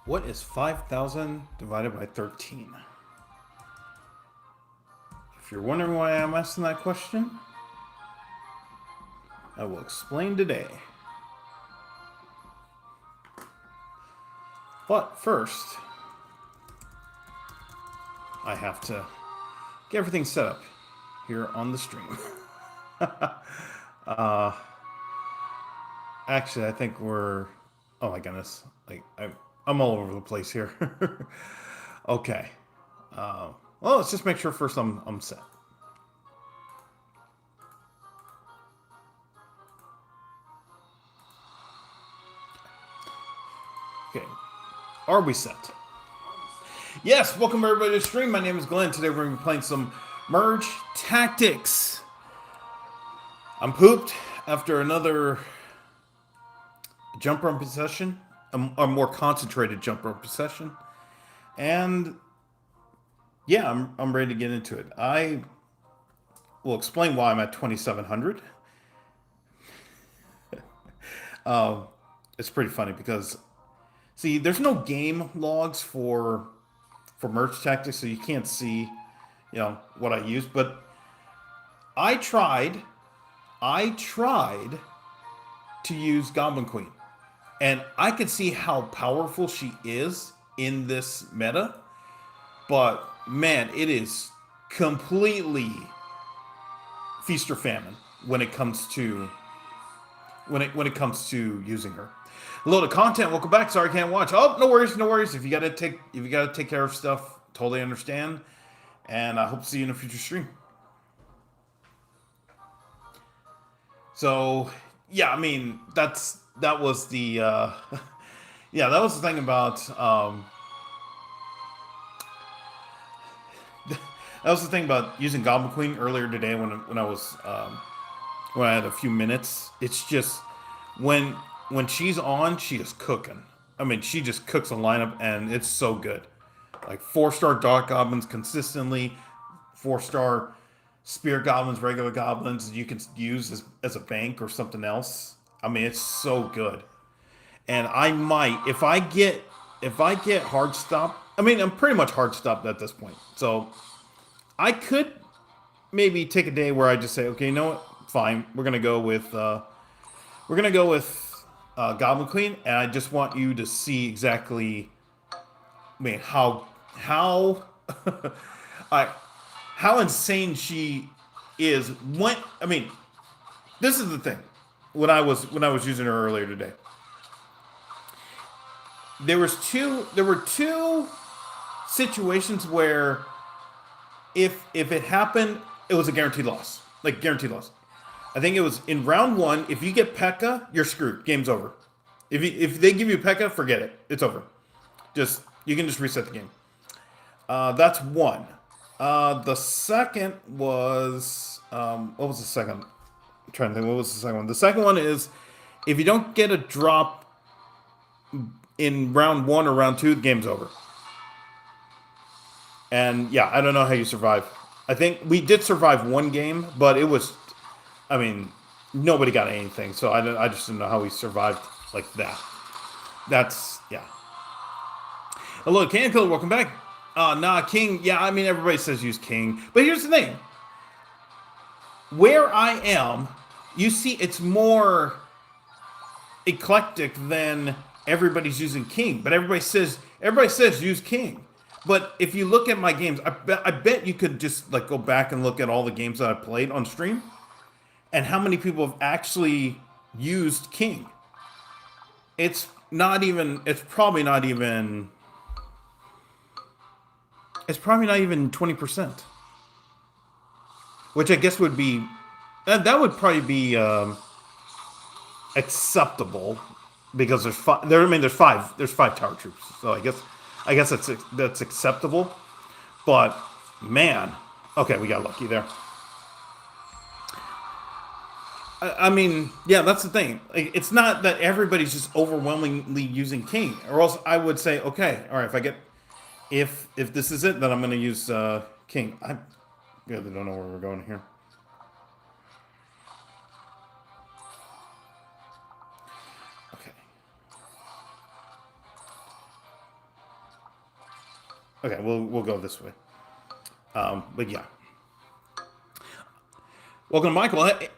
What is 5,000 divided by 13? If you're wondering why I'm asking that question, I will explain today. But first, I have to get everything set up here on the stream. uh, Actually, I think we're. Oh my goodness! I'm all over the place here. Okay. Well, let's just make sure first I'm set. Okay. Are we set? Yes. Welcome everybody to the stream. My name is Glenn. Today we're going to be playing some Merge Tactics. I'm pooped after another jump rope session, a more concentrated jump rope session, and yeah, I'm ready to get into it. I will explain why I'm at 2,700. It's pretty funny because see, there's no game logs for merge tactics, so you can't see, what I use. But I tried, I tried to use Goblin Queen, and I could see how powerful she is in this meta. But man, it is completely feast or famine when it comes to using her. Hello to content. Welcome back. Sorry I can't watch. Oh, no worries, no worries. If you gotta take care of stuff, totally understand. And I hope to see you in a future stream. So yeah, I mean that was the yeah, that was the thing about that was the thing about using Goblin Queen earlier today when I was when I had a few minutes. It's just when she's on, she is cooking. I mean, she just cooks a lineup, and it's so good. Like 4-star Dark Goblins consistently, 4-star Spear Goblins, regular Goblins you can use as a bank or something else. I mean, it's so good. And I might, if I get hard stop. I mean, I'm pretty much hard stopped at this point. So I could maybe take a day where I just say, okay, you know what? Fine, we're gonna go with Goblin Queen, and I just want you to see exactly, I mean, how I how insane she is. When I mean, this is the thing. When I was using her earlier today, there were two situations where if it happened, it was a guaranteed loss, like guaranteed loss. I think it was in round one. If you get P.E.K.K.A, you're screwed. Game's over. If they give you P.E.K.K.A, forget it. It's over. You can just reset the game. That's one. The second was what was the second? I'm trying to think. What was the second one? The second one is if you don't get a drop in round one or round two, the game's over. And yeah, I don't know how you survive. I think we did survive one game, but it was, I mean, nobody got anything, so I just didn't know how we survived like that. That's, yeah. Hello, Can Killer, welcome back. Nah, King, yeah, I mean, everybody says use King. But here's the thing. Where I am, you see, it's more eclectic than everybody's using King. But everybody says use King. But if you look at my games, I bet you could just like go back and look at all the games that I played on stream, and how many people have actually used King. It's not even. It's probably not even. It's probably not even 20%, which I guess would be. That would probably be acceptable because there's five. I mean, there's five tower troops, so I guess that's acceptable. But man, okay, we got lucky there. I mean, yeah, that's the thing. It's not that everybody's just overwhelmingly using King, or else I would say, okay, all right, if this is it, then I'm going to use King. I really don't know where we're going here. Okay. Okay, we'll go this way. But yeah, welcome to Michael. Hey,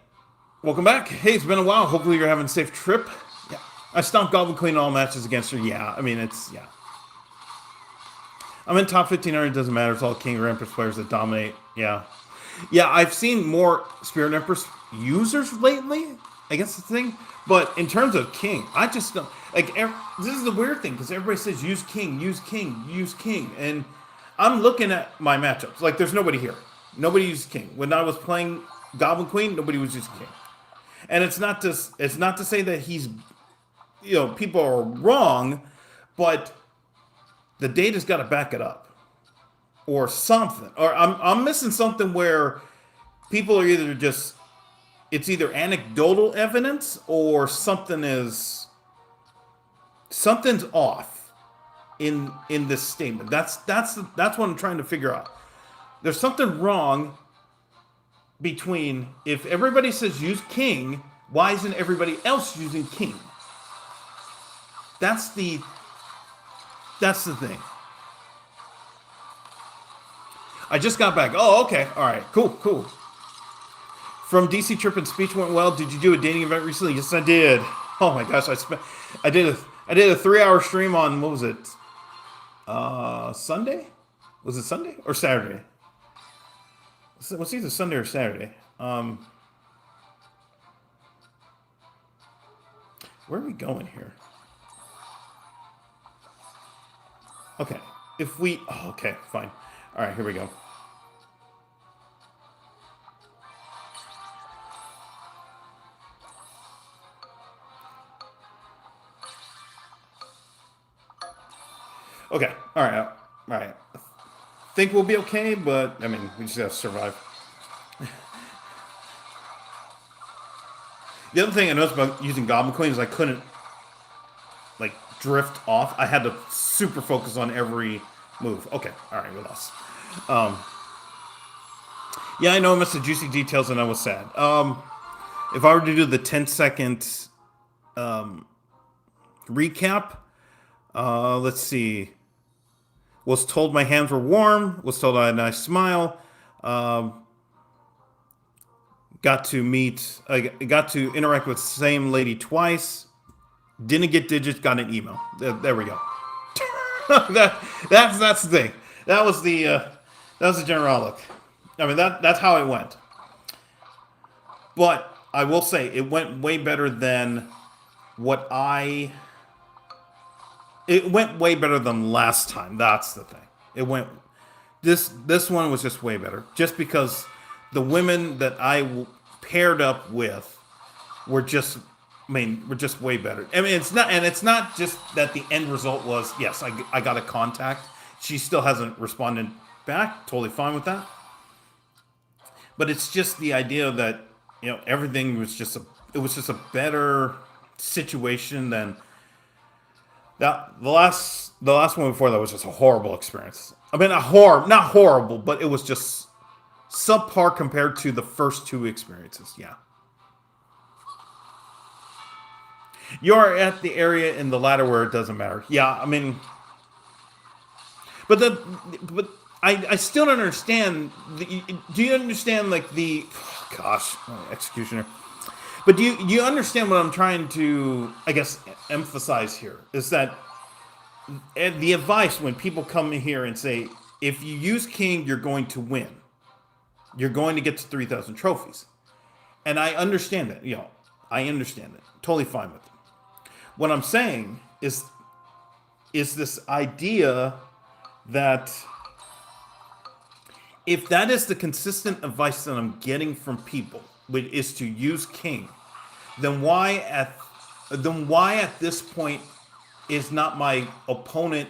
welcome back. Hey, it's been a while. Hopefully you're having a safe trip. Yeah, I stomped Goblin Queen in all matches against her. Yeah, I mean it's yeah. I'm in top 1500. Doesn't matter. It's all King or Empress players that dominate. Yeah, yeah. I've seen more Spirit Empress users lately. I guess the thing. But in terms of King, I just don't like. This is the weird thing because everybody says use King, use King, use King, and I'm looking at my matchups. Like there's nobody here. Nobody used King when I was playing Goblin Queen. Nobody was using King, and it's not to say that he's people are wrong, but the data's got to back it up or something. Or I'm missing something where people are either just it's either anecdotal evidence or something's off in this statement. That's what I'm trying to figure out. There's something wrong between if everybody says use king, why isn't everybody else using king? That's the thing. I just got back. Oh, okay. All right. Cool. From DC trip and speech went well. Did you do a dating event recently? Yes, I did. Oh my gosh, I did a 3-hour stream on what was it? Sunday? Was it Sunday or Saturday? What's either Sunday or Saturday? Where are we going here? Okay. Okay, fine. All right, here we go. Okay, all right. I think we'll be okay, but I mean, we just have to survive. The other thing I noticed about using Goblin Queen is I couldn't like drift off. I had to super focus on every move. Okay, all right, we lost. Yeah, I know I missed the juicy details and I was sad. If I were to do the 10-second recap, let's see. Was told my hands were warm. Was told I had a nice smile. Got to interact with the same lady twice. Didn't get digits. Got an email. There we go. That's the thing. That was the general outlook. I mean that's how it went. But I will say it went way better than what I. It went way better than last time. That's the thing. It went. This one was just way better, just because the women that I paired up with were just. We're just way better. I mean, it's not just that the end result was yes, I got a contact. She still hasn't responded back. Totally fine with that. But it's just the idea that everything was just a better situation than that. The last one before that was just a horrible experience. I mean, not horrible, but it was just subpar compared to the first two experiences. Yeah. You're at the area in the ladder where it doesn't matter. Yeah, I mean, but I still don't understand. Do you understand like executioner? But do you understand what I'm trying to I guess emphasize here is that the advice when people come in here and say if you use king you're going to win, you're going to get to 3,000 trophies, and I understand that. I understand it. Totally fine with it. What I'm saying is this idea that if that is the consistent advice that I'm getting from people, which is to use king, then why at this point is not my opponent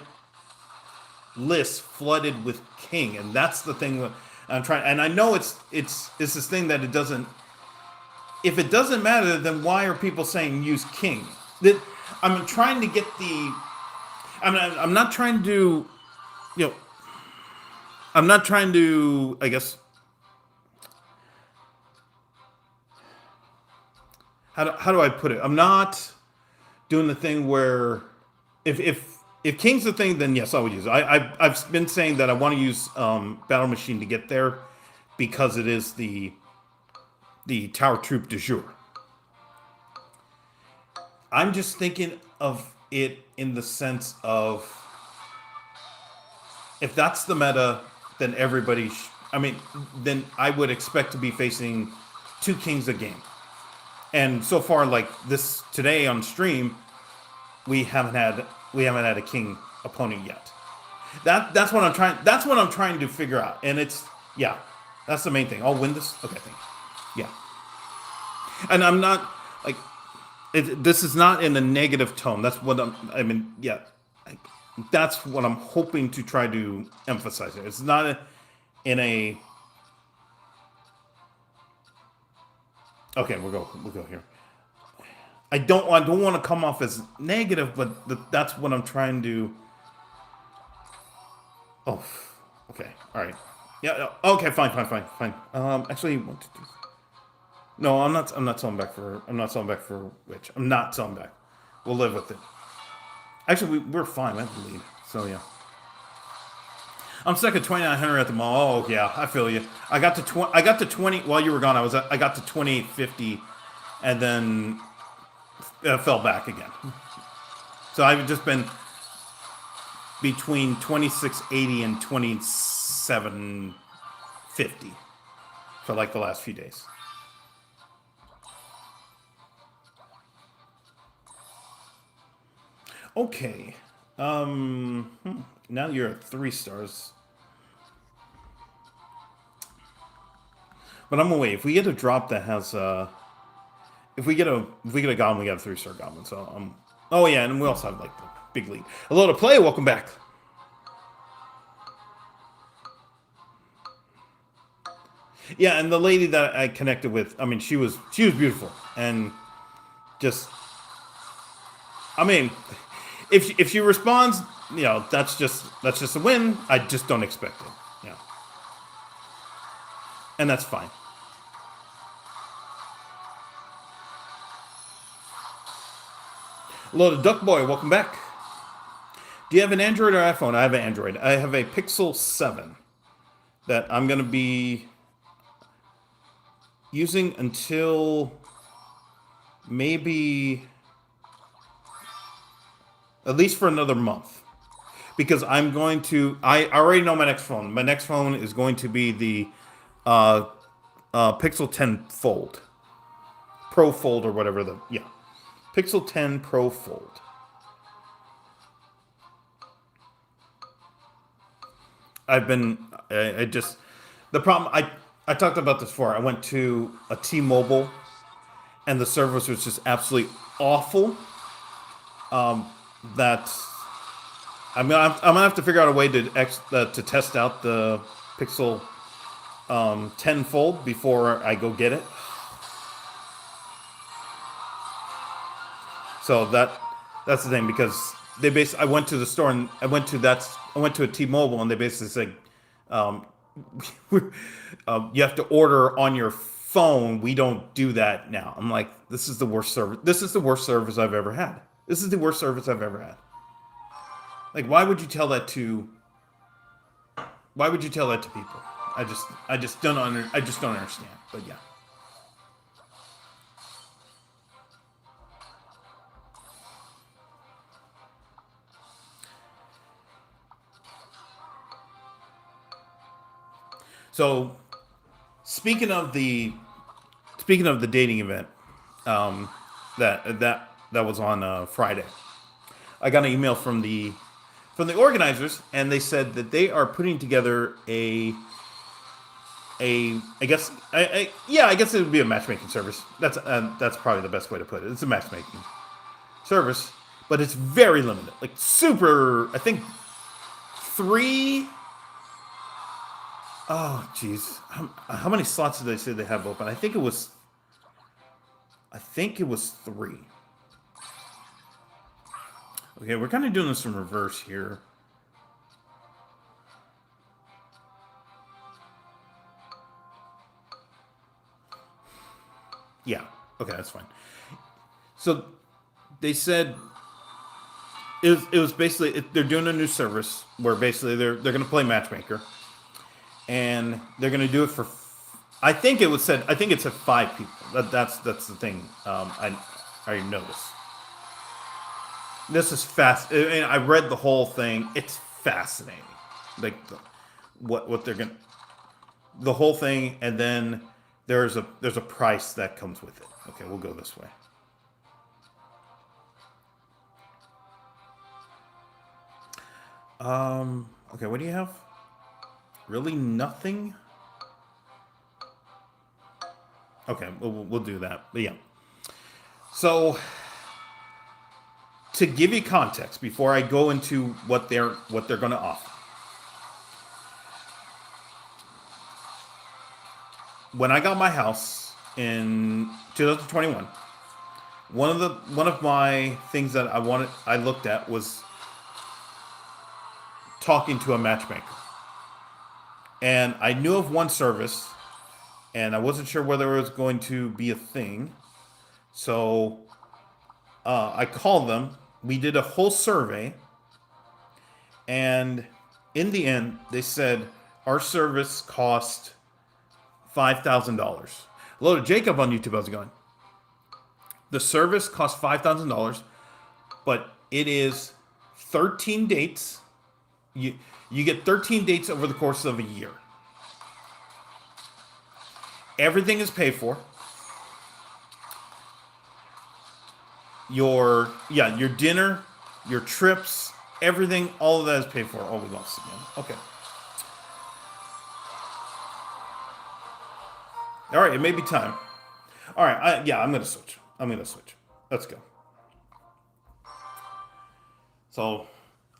list flooded with king? And that's the thing that I'm trying. And I know it's this thing that it doesn't. If it doesn't matter, then why are people saying use king? That I'm trying to get the. I'm not trying to, I'm not trying to. I guess. How do I put it? I'm not doing the thing where if if King's the thing, then yes, I would use it. I've been saying that I want to use Battle Machine to get there because it is the Tower Troop de jour. I'm just thinking of it in the sense of if that's the meta, then everybody. I mean, then I would expect to be facing 2 Kings a game. And so far, like this today on stream, we haven't had a King opponent yet. That's what I'm trying. That's what I'm trying to figure out. And it's yeah, that's the main thing. I'll win this. Okay, thank you. Yeah. And I'm not like this is not in a negative tone. That's what I mean. Yeah, that's what I'm hoping to try to emphasize here. It's not in a. Okay, we'll go here. I don't want to come off as negative, but that's what I'm trying to. Oh, okay, all right, yeah, okay, fine. Actually, 1, 2, 3. No, I'm not selling back for. I'm not selling back for Witch. I'm not selling back. We'll live with it. Actually, we're fine. I have the lead, so yeah. I'm stuck at 2,900 at the mall. Oh yeah, I feel you. I got to 20 while you were gone. I got to 2850, and then fell back again. So I've just been between 2680 and 2750 for like the last few days. Okay. Now you're at 3 stars. But I'm gonna wait. If we get a drop that has if we get a goblin, we got a 3-star goblin. So oh yeah, and we also have like the big lead. Hello to play, welcome back. Yeah, and the lady that I connected with, I mean, she was beautiful and just I mean, if she responds, you know, that's just a win. I just don't expect it. Yeah. And that's fine. Hello to Duck Boy, welcome back. Do you have an Android or iPhone? I have an Android. I have a Pixel 7 that I'm going to be using until maybe at least for another month. Because I'm going to... I already know my next phone. My next phone is going to be the Pixel 10 Fold. Pro Fold or whatever the... Yeah. Pixel 10 Pro Fold. I've been... I just... The problem... I talked about this before. I went to a T-Mobile and the service was just absolutely awful. That... I'm gonna have to figure out a way to test out the Pixel 10 Fold before I go get it. So that's the thing, because they basically, I went to the store and I went to a T-Mobile and they basically said, you have to order on your phone. We don't do that now. I'm like, this is the worst service. This is the worst service I've ever had. This is the worst service I've ever had. Like, why would you tell that to? Why would you tell that to people? I just don't understand. But yeah. So, speaking of the dating event, that was on Friday, I got an email from the organizers, and they said that they are putting together I guess it would be a matchmaking service. That's probably the best way to put it. It's a matchmaking service, but it's very limited. Like super, I think 3. Oh, jeez. How many slots did they say they have open? I think it was 3. Okay, we're kind of doing this in reverse here. Yeah. Okay, that's fine. So they said it was basically they're doing a new service where basically they're going to play matchmaker, and they're going to do it for. I think it said 5 people. That's the thing. I noticed. This is fast. And I read the whole thing. It's fascinating. Like what they're gonna, the whole thing, and then there's a price that comes with it. Okay, we'll go this way. Okay, what do you have? Really nothing? Okay, we'll do that. But yeah. So to give you context before I go into what they're going to offer. When I got my house in 2021, one of my things that I looked at was talking to a matchmaker. And I knew of one service, and I wasn't sure whether it was going to be a thing. So I called them. We did a whole survey. And in the end, they said our service cost $5,000. Hello to Jacob on YouTube. How's it going? The service cost $5,000, but it is 13 dates. You get 13 dates over the course of a year. Everything is paid for. Your dinner, your trips, everything, all of that is paid for. Oh, we lost again. Okay. All right, it may be time. All right, I'm gonna switch. Let's go. So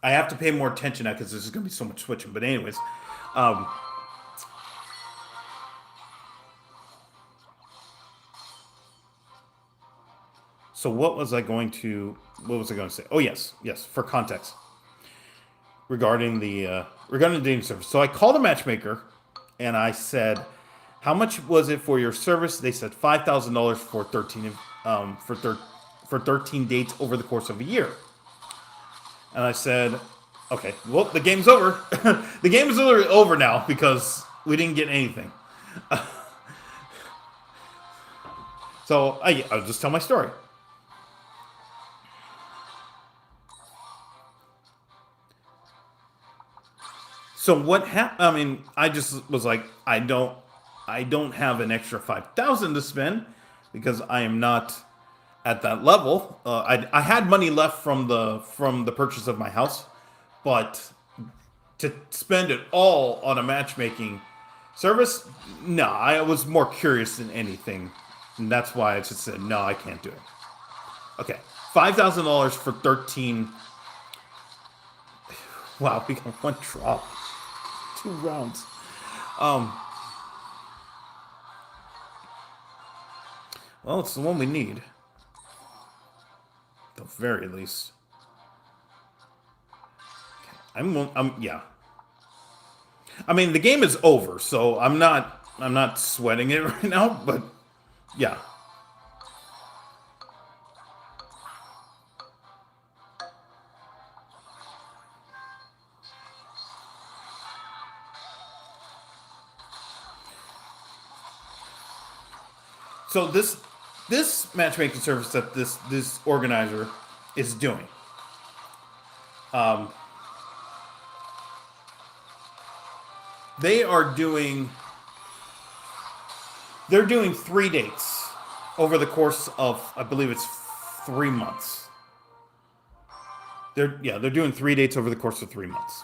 I have to pay more attention now because there's gonna be so much switching. But anyways, so what was I going to say? Oh yes, for context regarding the dating service. So I called a matchmaker and I said, how much was it for your service? They said $5,000 for 13 dates over the course of a year. And I said, okay, well, the game's over. The game is literally over now because we didn't get anything. So I'll just tell my story. So what happened? I mean, I just was like, I don't have an extra $5,000 to spend because I am not at that level. I had money left from the purchase of my house, but to spend it all on a matchmaking service, no. I was more curious than anything, and that's why I just said no. I can't do it. Okay, $5,000 for 13. Wow, we got one drop, 2 rounds. Well, it's the one we need. At the very least. Yeah. I mean, the game is over, so I'm not sweating it right now, but yeah. So this matchmaking service that this organizer is doing, they're doing 3 dates over the course of, I believe it's 3 months. They're doing 3 dates over the course of 3 months.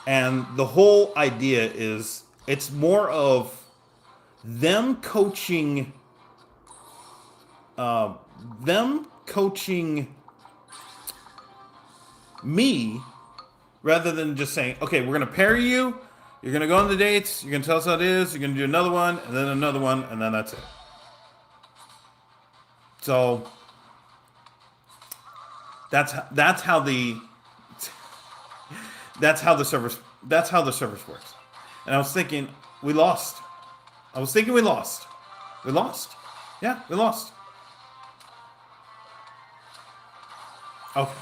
And the whole idea is it's more of them coaching me rather than just saying, okay, we're going to pair you, you're going to go on the dates, you're going to tell us how it is, you're going to do another one, and then another one, and then that's it. So that's how the service works. And I was thinking we lost. We lost. Yeah, we lost. Okay.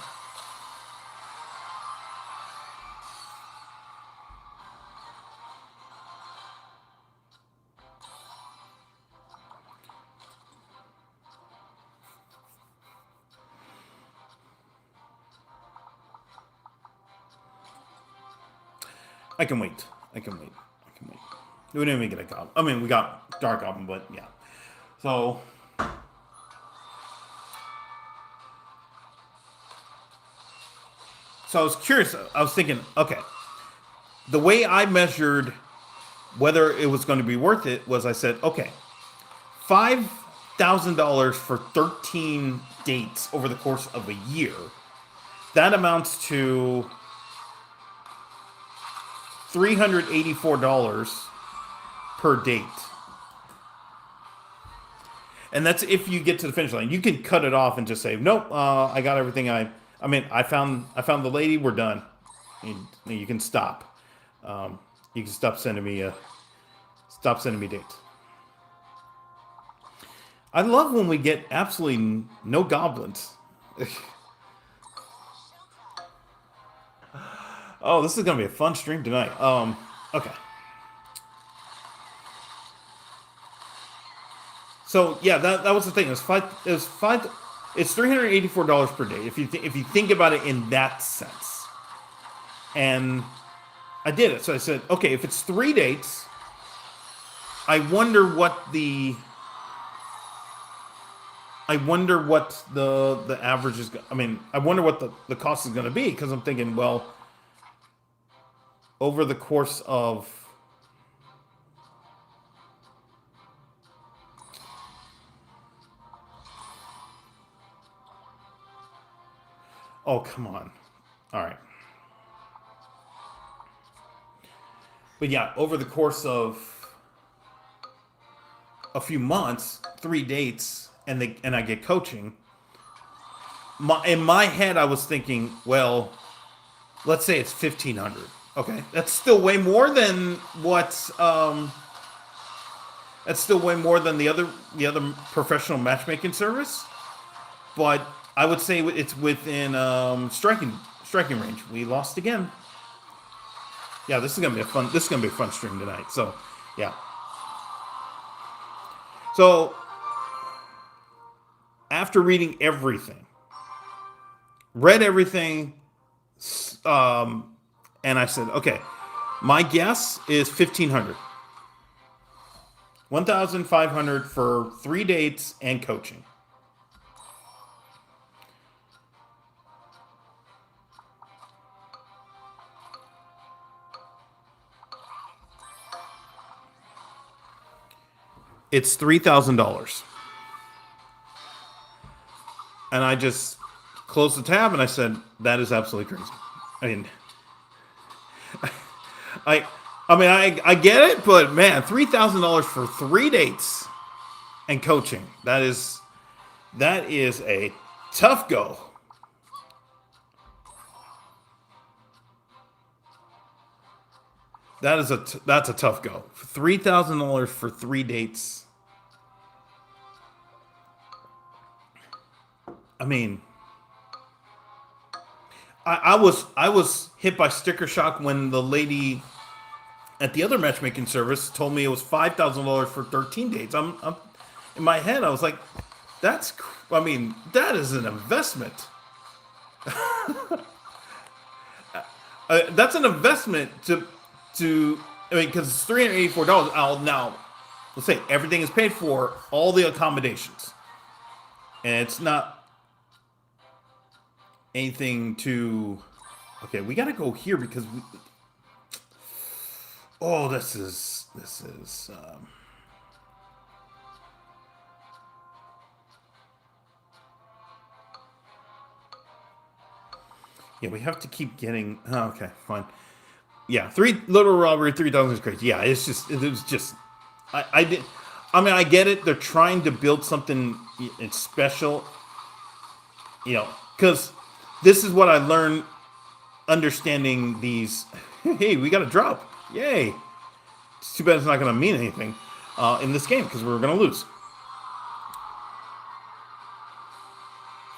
I can wait. I can wait. I can wait. We didn't even get a goblin. I mean, we got dark goblin, but yeah. So, so I was curious. I was thinking, okay, the way I measured whether it was going to be worth it was I said, okay, $5,000 for 13 dates over the course of a year. That amounts to $384 per date. And that's if you get to the finish line. You can cut it off and just say, "Nope, I got everything. I mean, I found the lady. We're done. You can stop. You can stop sending me dates." I love when we get absolutely no goblins. Oh, this is gonna be a fun stream tonight. Okay. So yeah, that was the thing. It was five. It was five. It's $384 per day if you think about it in that sense. And I did it. So I said, okay, if it's 3 dates, I wonder what the the average is. I mean, I wonder what the cost is going to be because I'm thinking, well, over the course of oh, come on. All right. But yeah, over the course of a few months, 3 dates, and I get coaching. In my head, I was thinking, well, let's say it's 1,500. Okay, that's still way more than what. That's still way more than the other professional matchmaking service. But I would say it's within striking range. We lost again. Yeah, this is gonna be a fun. This is gonna be a fun stream tonight. So, yeah. So after reading everything, read everything, and I said, okay, my guess is 1,500, 1,500 for 3 dates and coaching. It's $3,000. And I just closed the tab and I said, that is absolutely crazy. I mean, I, I get it, but man, $3,000 for 3 dates and coaching. That is a tough go. That's a tough go. $3,000 for 3 dates. I mean, I was hit by sticker shock when the lady at the other matchmaking service told me it was $5,000 for 13 dates. I'm in my head. I was like, I mean, that is an investment. That's an investment to. I mean, because it's $384. Now, let's say everything is paid for, all the accommodations, and it's not anything to. Okay, we got to go here because we. Oh, this is. Yeah, we have to keep getting. Oh, okay, fine. Yeah, little robbery, 3,000 is crazy. Yeah, it was just. I did. I mean, I get it. They're trying to build something it's special. Because this is what I learned understanding these. Hey, we got a drop. Yay. It's too bad it's not going to mean anything in this game because we're going to lose.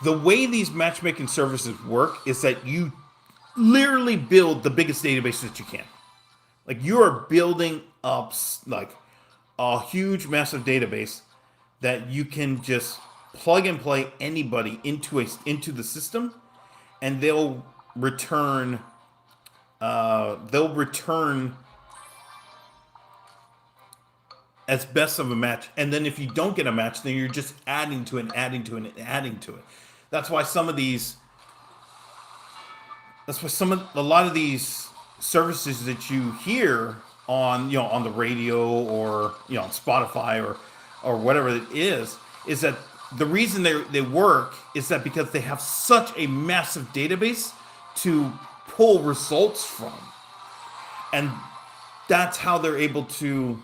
the way these matchmaking services work is that you literally build the biggest database that you can. Like you are building up like a huge, massive database that you can just plug and play anybody into the system, and they'll return as best of a match. And then if you don't get a match, then you're just adding to it, and adding to it, and adding to it. That's why a lot of these services that you hear on on the radio or on Spotify or whatever it is that the reason they work is that because they have such a massive database to pull results from, and that's how they're able to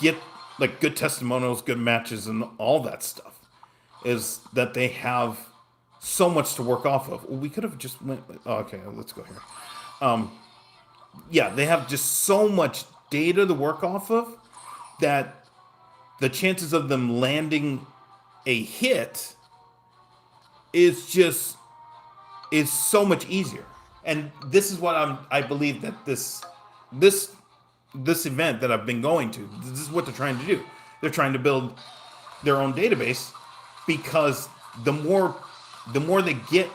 get like good testimonials, good matches, and all that stuff. Is that they have so much to work off of. Well, we could have just went. Oh, okay, let's go here. Yeah, they have just so much data to work off of that the chances of them landing a hit is so much easier. And this is what I believe that this event that I've been going to, this is what they're trying to do. They're trying to build their own database because the more they get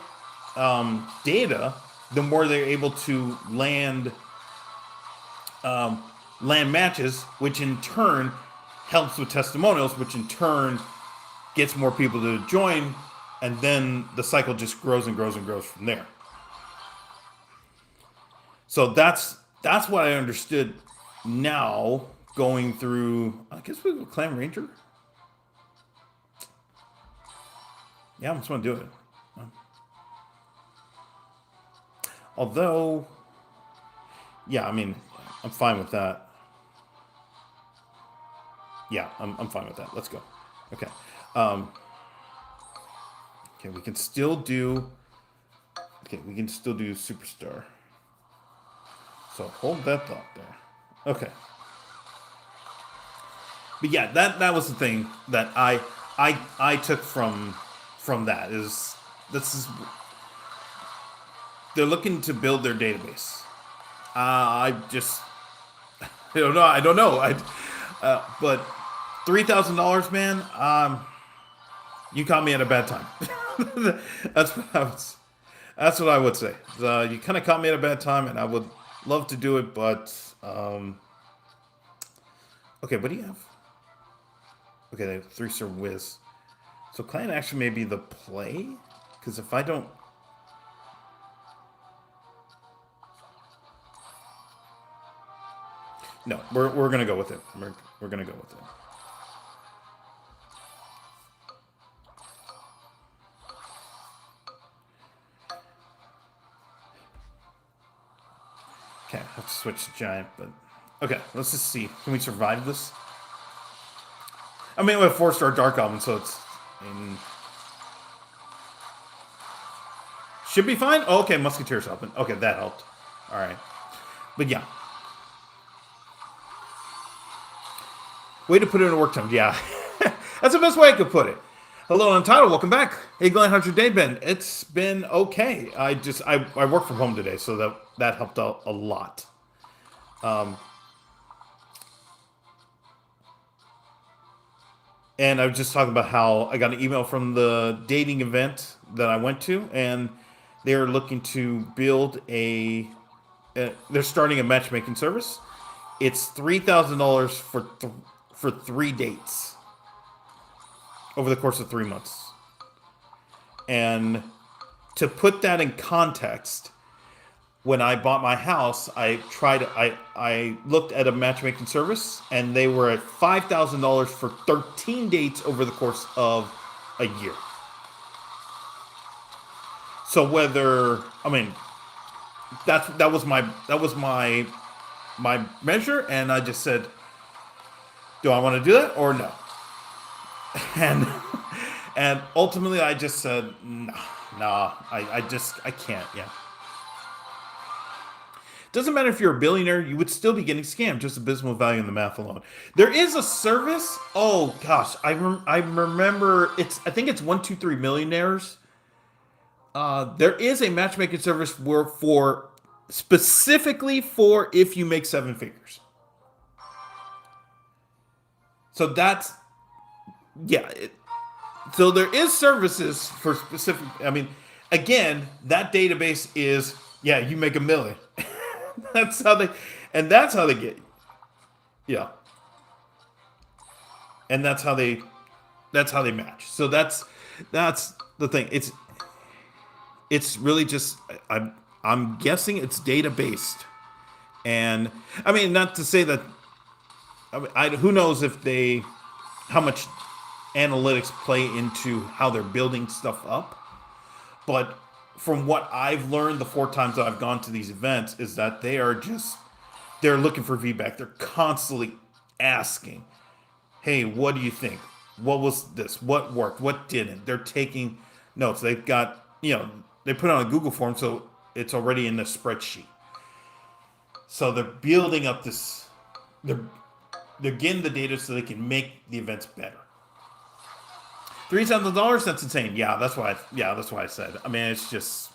data, the more they're able to land matches, which in turn helps with testimonials, which in turn gets more people to join, and then the cycle just grows and grows and grows from there. So that's what I understood now going through. I guess we go Clan Ranger. Yeah, I just want to do it. Although, yeah, I mean, I'm fine with that. Yeah, I'm fine with that. Let's go. Okay. Okay, we can still do. Okay, we can still do Superstar. So hold that thought there. Okay. But yeah, that was the thing that I took from that is this is they're looking to build their database. I don't know. But $3,000, man. You caught me at a bad time. That's what I would say. You kind of caught me at a bad time, and I would love to do it, but okay. What do you have? Okay, they have 3-star whiz. So Clan Action may be the play, because if I don't. No, we're gonna go with it. We're gonna go with it. Okay, let's switch to Giant, but okay, let's just see. Can we survive this? I mean, we have 4-star Dark Goblin, so it's should be fine. Oh, okay, Musketeer's helping. Okay, that helped. All right, but yeah. Way to put it in work time. Yeah. That's the best way I could put it. Hello, Untitled. Welcome back. Hey, Glenn, how's your day been? It's been okay. I work from home today, so that helped out a lot. And I was just talking about how I got an email from the dating event that I went to, and they're looking to build they're starting a matchmaking service. It's $3,000 for 3 dates over the course of 3 months. And to put that in context, when I bought my house, I looked at a matchmaking service, and they were at $5,000 for 13 dates over the course of a year. So that was my measure, and I just said, do I want to do that or no? And ultimately I just said, nah, I can't, yeah. Doesn't matter if you're a billionaire, you would still be getting scammed, just abysmal value in the math alone. There is a service. Oh gosh, I remember it's. I think it's 123 millionaires. There is a matchmaking service where for specifically for if you make seven figures. So that's yeah. So there is services for specific. I mean, again, that database is yeah. You make a million. That's how they, and that's how they get. Yeah, and that's how they match. So that's the thing. It's really just I'm guessing it's data based, and I mean not to say that who knows if they how much analytics play into how they're building stuff up, but from what I've learned the four times that I've gone to these events is that they're looking for feedback. They're constantly asking, "Hey, what do you think? What was this? What worked? What didn't?" They're taking notes. They've got they put it on a Google form, so it's already in the spreadsheet. So they're building up this. They're getting the data so they can make the events better. $3,000. That's insane. Yeah, that's why. That's why I said. I mean, it's just.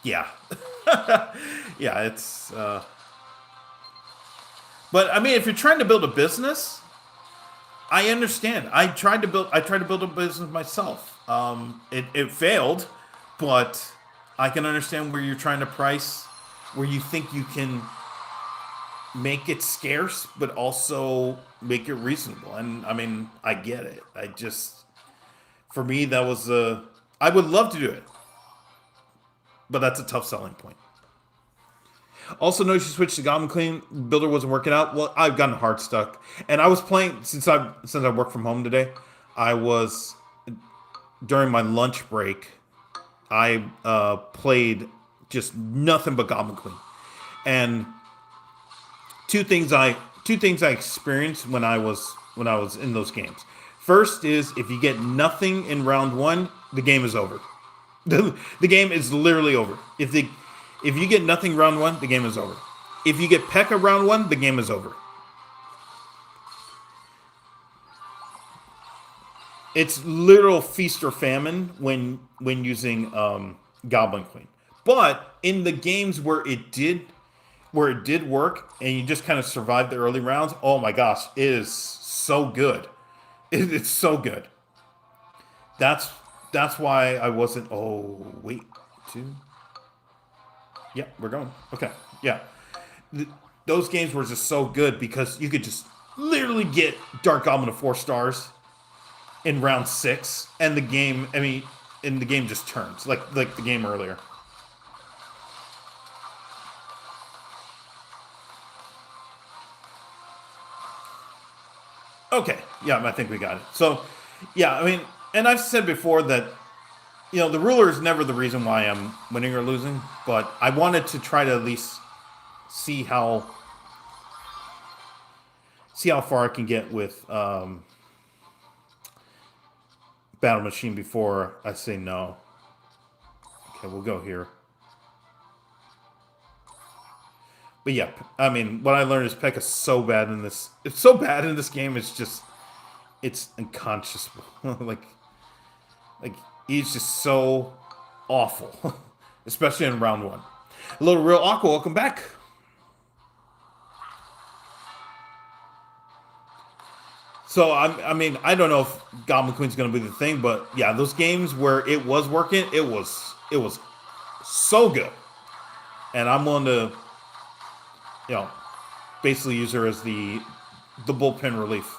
Yeah. Yeah, it's. But I mean, if you're trying to build a business, I understand. I tried to build a business myself. It failed, but I can understand where you're trying to price, where you think you can make it scarce, but also make it reasonable. And I mean, I get it. For me, that was I would love to do it, but that's a tough selling point. Also, noticed you switched to Goblin Queen. Builder wasn't working out. Well, I've gotten hard stuck, and I was playing since I work from home today. I was during my lunch break. I played just nothing but Goblin Queen, and two things I experienced when I was in those games. First is if you get nothing in round one, the game is over. The game is literally over. If you get nothing round one, the game is over. If you get P.E.K.K.A round one, the game is over. It's literal feast or famine when using Goblin Queen. But in the games where it did work and you just kind of survived the early rounds, oh my gosh, it is so good. It's so good. That's that's why I wasn't. Oh wait, two. Yeah, we're going. Okay, yeah. Th- those games were just so good because you could just literally get Dark Goblin to 4 stars in round six, and the game. I mean, and the game just turns like the game earlier. Okay, yeah, I think we got it. So, yeah, I mean, and I've said before that the ruler is never the reason why I'm winning or losing, but I wanted to try to at least see how see how far I can get with Battle Machine before I say no. Okay, we'll go here. But yeah, I mean, what I learned is P.E.K.K.A is so bad in this. It's so bad in this game. It's unconscious. like, like he's just so awful, especially in round one. A little real Aqua, welcome back. So I mean, I don't know if Goblin Queen's going to be the thing, but yeah, those games where it was working, it was so good, and I'm willing to, you know, basically use her as the bullpen relief.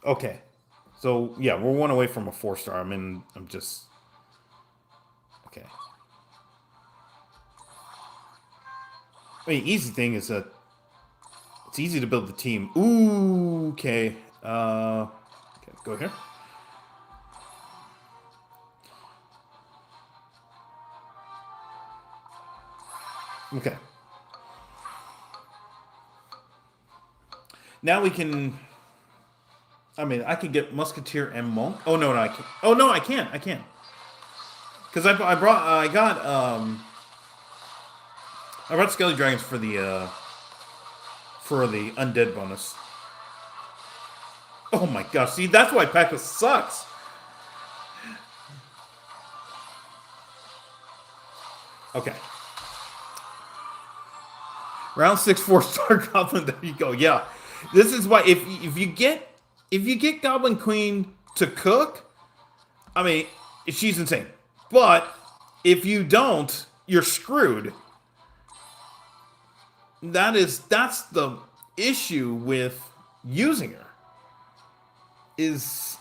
Okay, so yeah, we're one away from a 4 star. I'm just okay. I mean, easy thing is that it's easy to build the team. Ooh, okay. Okay, go here. Okay. Now we can. I mean, I could get Musketeer and Monk. Oh no, no, I can't. Oh no, I can't. I can't. Because I brought Skelly Dragons for the undead bonus. Oh my gosh! See, that's why Packless sucks. Okay. Round 6, 4-star Goblin. There you go. Yeah, this is why if you get Goblin Queen to cook, I mean, she's insane. But if you don't, you're screwed. That's the issue with using her. Is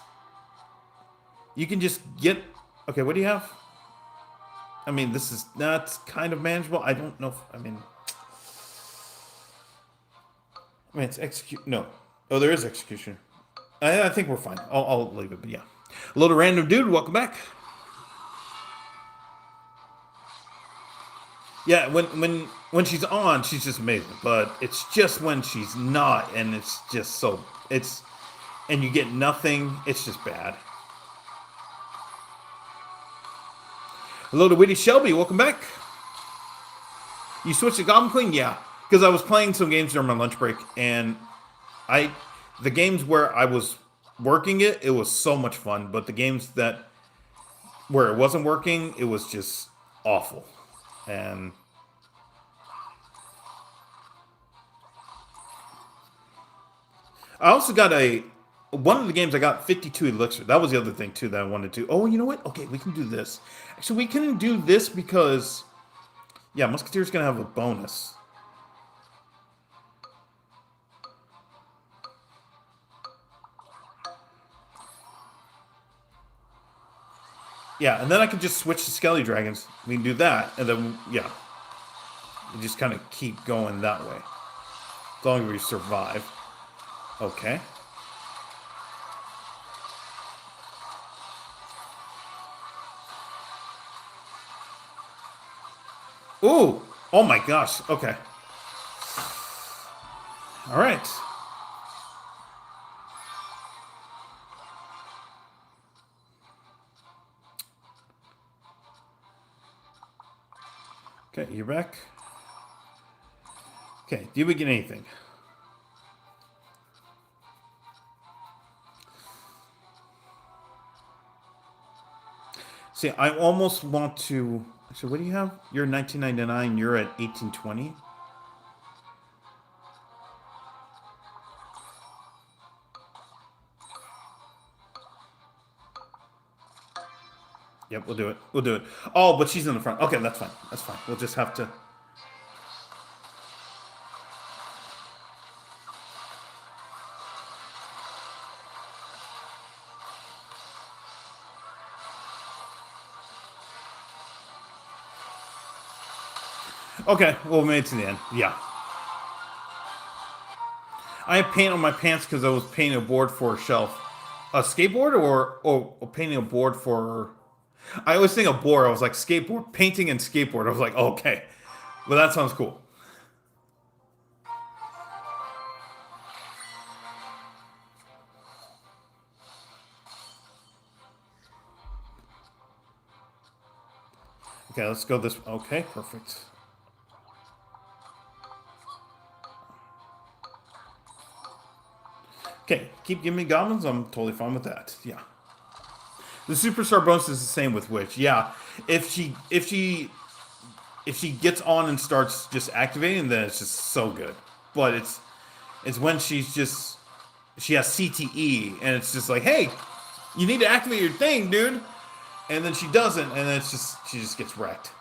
you can just get okay. What do you have? I mean, that's kind of manageable. I don't know. I mean, it's execute. No. Oh, there is execution. I think we're fine. I'll leave it. But yeah. Hello to random dude. Welcome back. Yeah, when she's on, she's just amazing. But it's just when she's not, and it's just and you get nothing. It's just bad. Hello to Witty Shelby. Welcome back. You switched to Goblin Queen? Yeah. Because I was playing some games during my lunch break, and the games where I was working it was so much fun. But the games where it wasn't working, it was just awful. And I also got one of the games I got 52 elixir. That was the other thing too that I wanted to. Oh, you know what? Okay, we can do this. Actually, we can do this because yeah, Musketeer's gonna have a bonus. Yeah, and then I can just switch to Skelly Dragons. We can do that, and then yeah, we just kind of keep going that way as long as we survive. Okay. Ooh! Oh my gosh. Okay. All right. Okay, you're back. Okay, did we get anything? See, I almost want to... So what do you have? You're 1999. You're at 1820. Yep, we'll do it. We'll do it. Oh, but she's in the front. Okay, that's fine. That's fine. We'll just have to... Okay, well, we made it to the end. Yeah. I have paint on my pants because I was painting a board for a shelf. A skateboard or painting a board for... I always think of board. I was like, skateboard. Painting and skateboard. I was like, oh, okay. Well, that sounds cool. Okay, let's go this... Okay, perfect. Okay, keep giving me goblins. I'm totally fine with that. Yeah. The superstar bonus is the same with Witch. Yeah. If she gets on and starts just activating, then it's just so good. But it's when she has CTE and it's just like, hey, you need to activate your thing, dude. And then she doesn't, and then she just gets wrecked.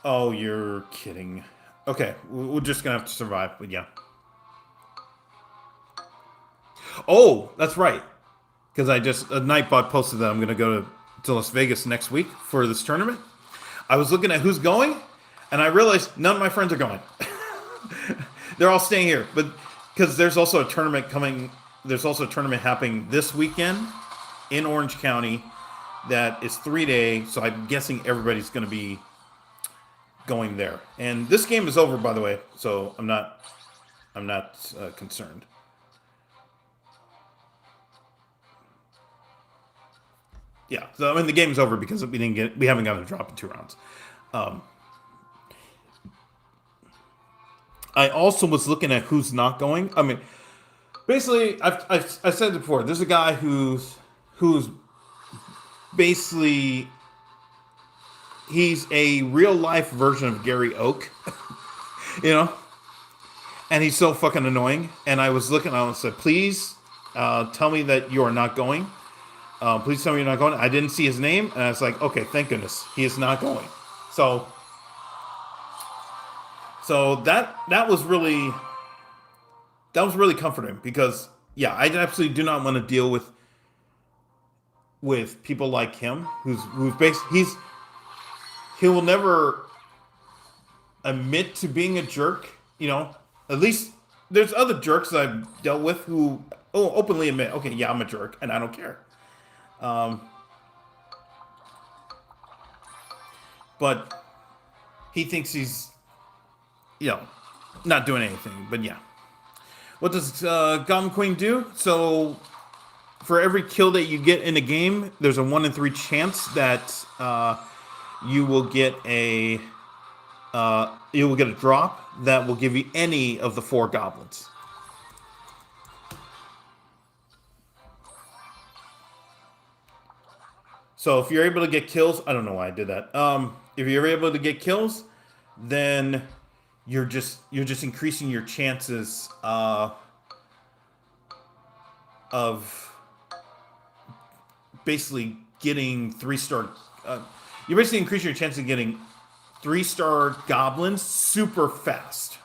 Oh, you're kidding. Okay, we're just gonna have to survive, but yeah. Oh, that's right. Because Nightbot posted that I'm gonna go to Las Vegas next week for this tournament. I was looking at who's going, and I realized none of my friends are going. They're all staying here, but because there's also a tournament coming. There's also a tournament happening this weekend in Orange County that is 3-day, so I'm guessing everybody's going to be going there. And this game is over, by the way, so I'm not concerned. Yeah, so I mean the game's over because we haven't gotten a drop in 2 rounds. Um, I also was looking at who's not going. I mean, basically, I said it before. There's a guy who's basically he's a real life version of Gary Oak, you know, and he's so fucking annoying. And I was looking, I said, please tell me that you are not going. Please tell me you're not going. I didn't see his name, and I was like, okay, thank goodness he is not going. So that was really comforting because yeah, I absolutely do not want to deal with people like him who's based he will never admit to being a jerk. You know, at least there's other jerks that I've dealt with who openly admit, okay, yeah, I'm a jerk and I don't care. But he thinks he's, not doing anything. But yeah. What does Goblin Queen do? So, for every kill that you get in a game, there's a 1 in 3 chance that you will get a drop that will give you any of the 4 goblins. So if you're able to get kills, I don't know why I did that. If you're able to get kills, then you're just increasing your chances of basically getting 3-star. You're basically increasing your chance of getting 3-star goblins super fast.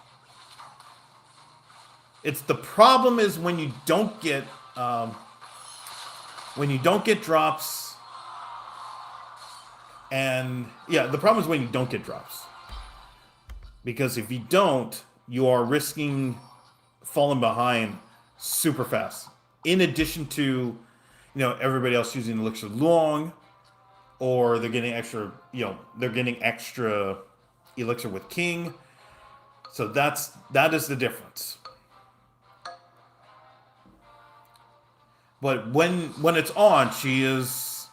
It's the problem is when you don't get drops. And yeah, the problem is when you don't get drops. Because if you don't, you are risking falling behind super fast. In addition to, everybody else using Elixir long, or they're getting extra, Elixir with King. So that is the difference. But when it's on, she is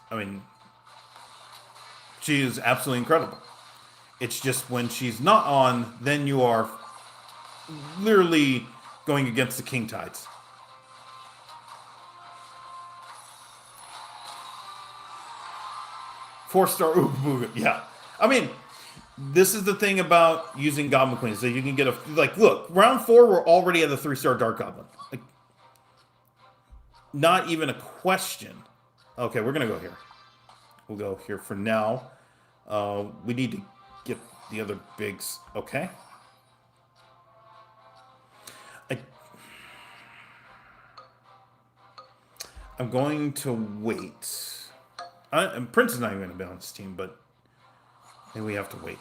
absolutely incredible. It's just when she's not on, then you are literally going against the king tides. Four-star move it. Yeah. This is the thing about using Goblin Queen. So you can get look, round 4, we're already at the 3-star Dark Goblin. Not even a question. Okay, we're going to go here. We'll go here for now. We need to get the other bigs. Okay. I'm going to wait. And Prince is not even going to be on this team, but maybe we have to wait.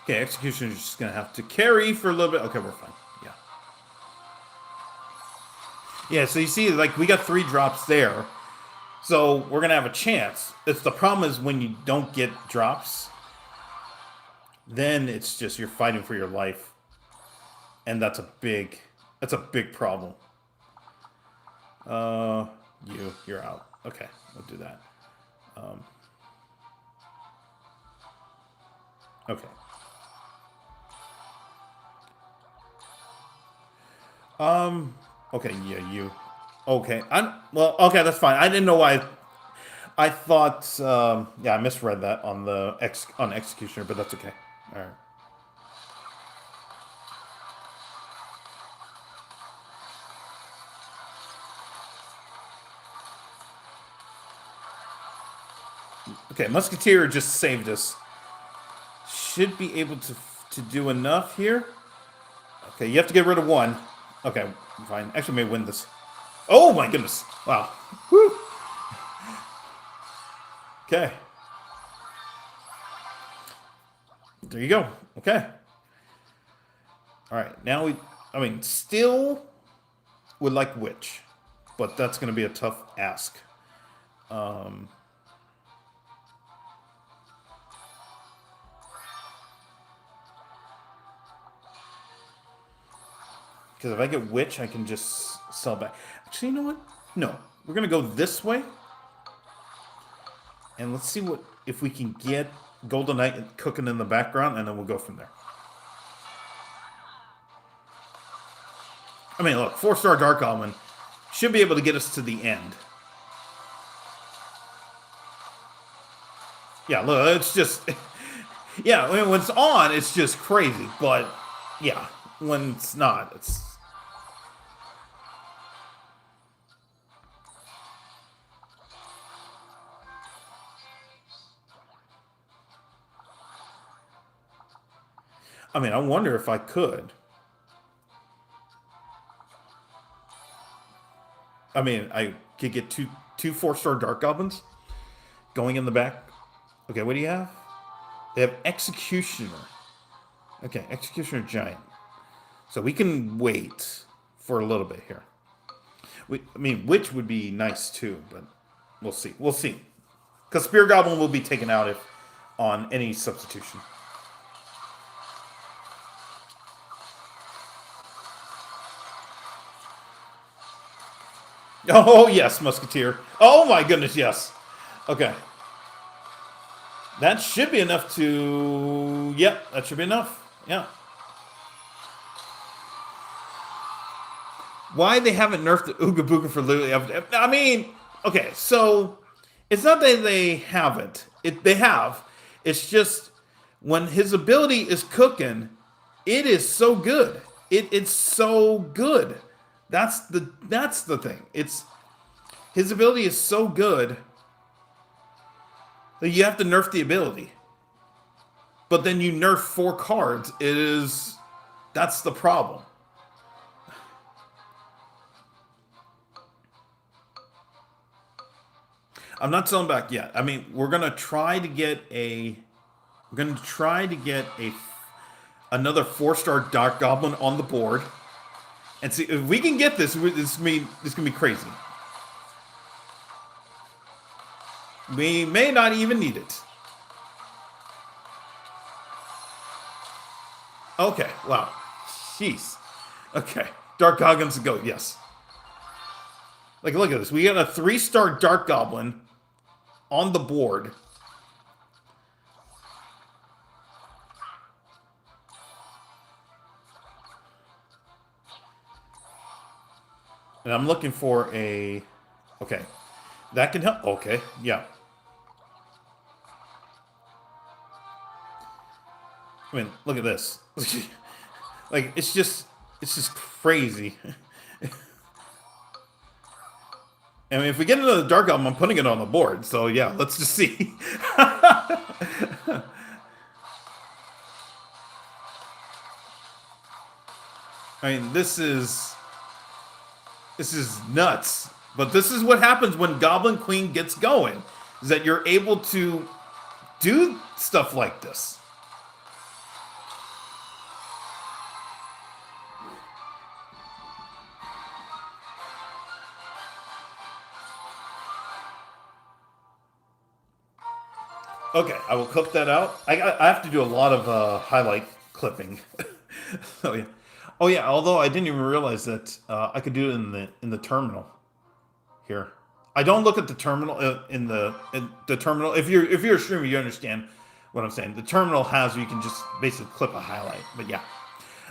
Okay, Execution is just going to have to carry for a little bit. Okay, we're fine. Yeah. Yeah, so you see, we got 3 drops there. So we're going to have a chance. The problem is when you don't get drops, then it's just you're fighting for your life. And that's a big problem. You're out. Okay, we'll do that. Okay. Okay, yeah, you. Okay, okay, that's fine. I didn't know why. I thought, I misread that on the Executioner, but that's okay. All right. Okay, Musketeer just saved us. Should be able to do enough here. Okay, you have to get rid of 1. Okay, fine. Actually, may win this. Oh my goodness! Wow. Woo. Okay. There you go. Okay. All right, now I mean, still would like Witch, but that's going to be a tough ask. Um, Because if I get Witch, I can just sell back. Actually, you know what? No. We're going to go this way. And let's see what if we can get Golden Knight cooking in the background, and then we'll go from there. I mean, look, 4-star Dark Goblin should be able to get us to the end. Yeah, look, it's just... Yeah, I mean, when it's on, it's just crazy. But, yeah, when it's not, it's... I mean, I wonder if I could. I mean, I could get two 4-star Dark Goblins going in the back. Okay, what do you have? They have Executioner. Okay, Executioner Giant. So we can wait for a little bit here. I mean, Witch would be nice too, but we'll see. We'll see. Because Spear Goblin will be taken out if on any substitution. Oh, yes, Musketeer. Oh, my goodness, yes. Okay. That should be enough to... Yep, that should be enough. Yeah. Why they haven't nerfed the Ooga Booga for literally... I mean, okay, so... It's not that they haven't. They have. It's just... When his ability is cooking, it is so good. It's so good. That's the thing. His ability is so good that you have to nerf the ability. But then you nerf 4 cards. That's the problem. I'm not selling back yet. I mean, we're gonna try to get another 4-star Dark Goblin on the board. And see, if we can get this, this can be crazy. We may not even need it. Okay, wow. Jeez. Okay, Dark Goblins go, yes. Like, look at this. We got a 3-star Dark Goblin on the board. And I'm looking for a... Okay. That can help. Okay, yeah. I mean, look at this. Like, it's just crazy. I mean, if we get another Dark Goblin, I'm putting it on the board. So, yeah, let's just see. I mean, this is nuts. But this is what happens when Goblin Queen gets going. Is that you're able to do stuff like this. Okay, I will clip that out. I have to do a lot of highlight clipping. Oh yeah, oh yeah. Although I didn't even realize that I could do it in the terminal. Here, I don't look at the terminal in the terminal. If you're a streamer, you understand what I'm saying. The terminal has you can just basically clip a highlight. But yeah,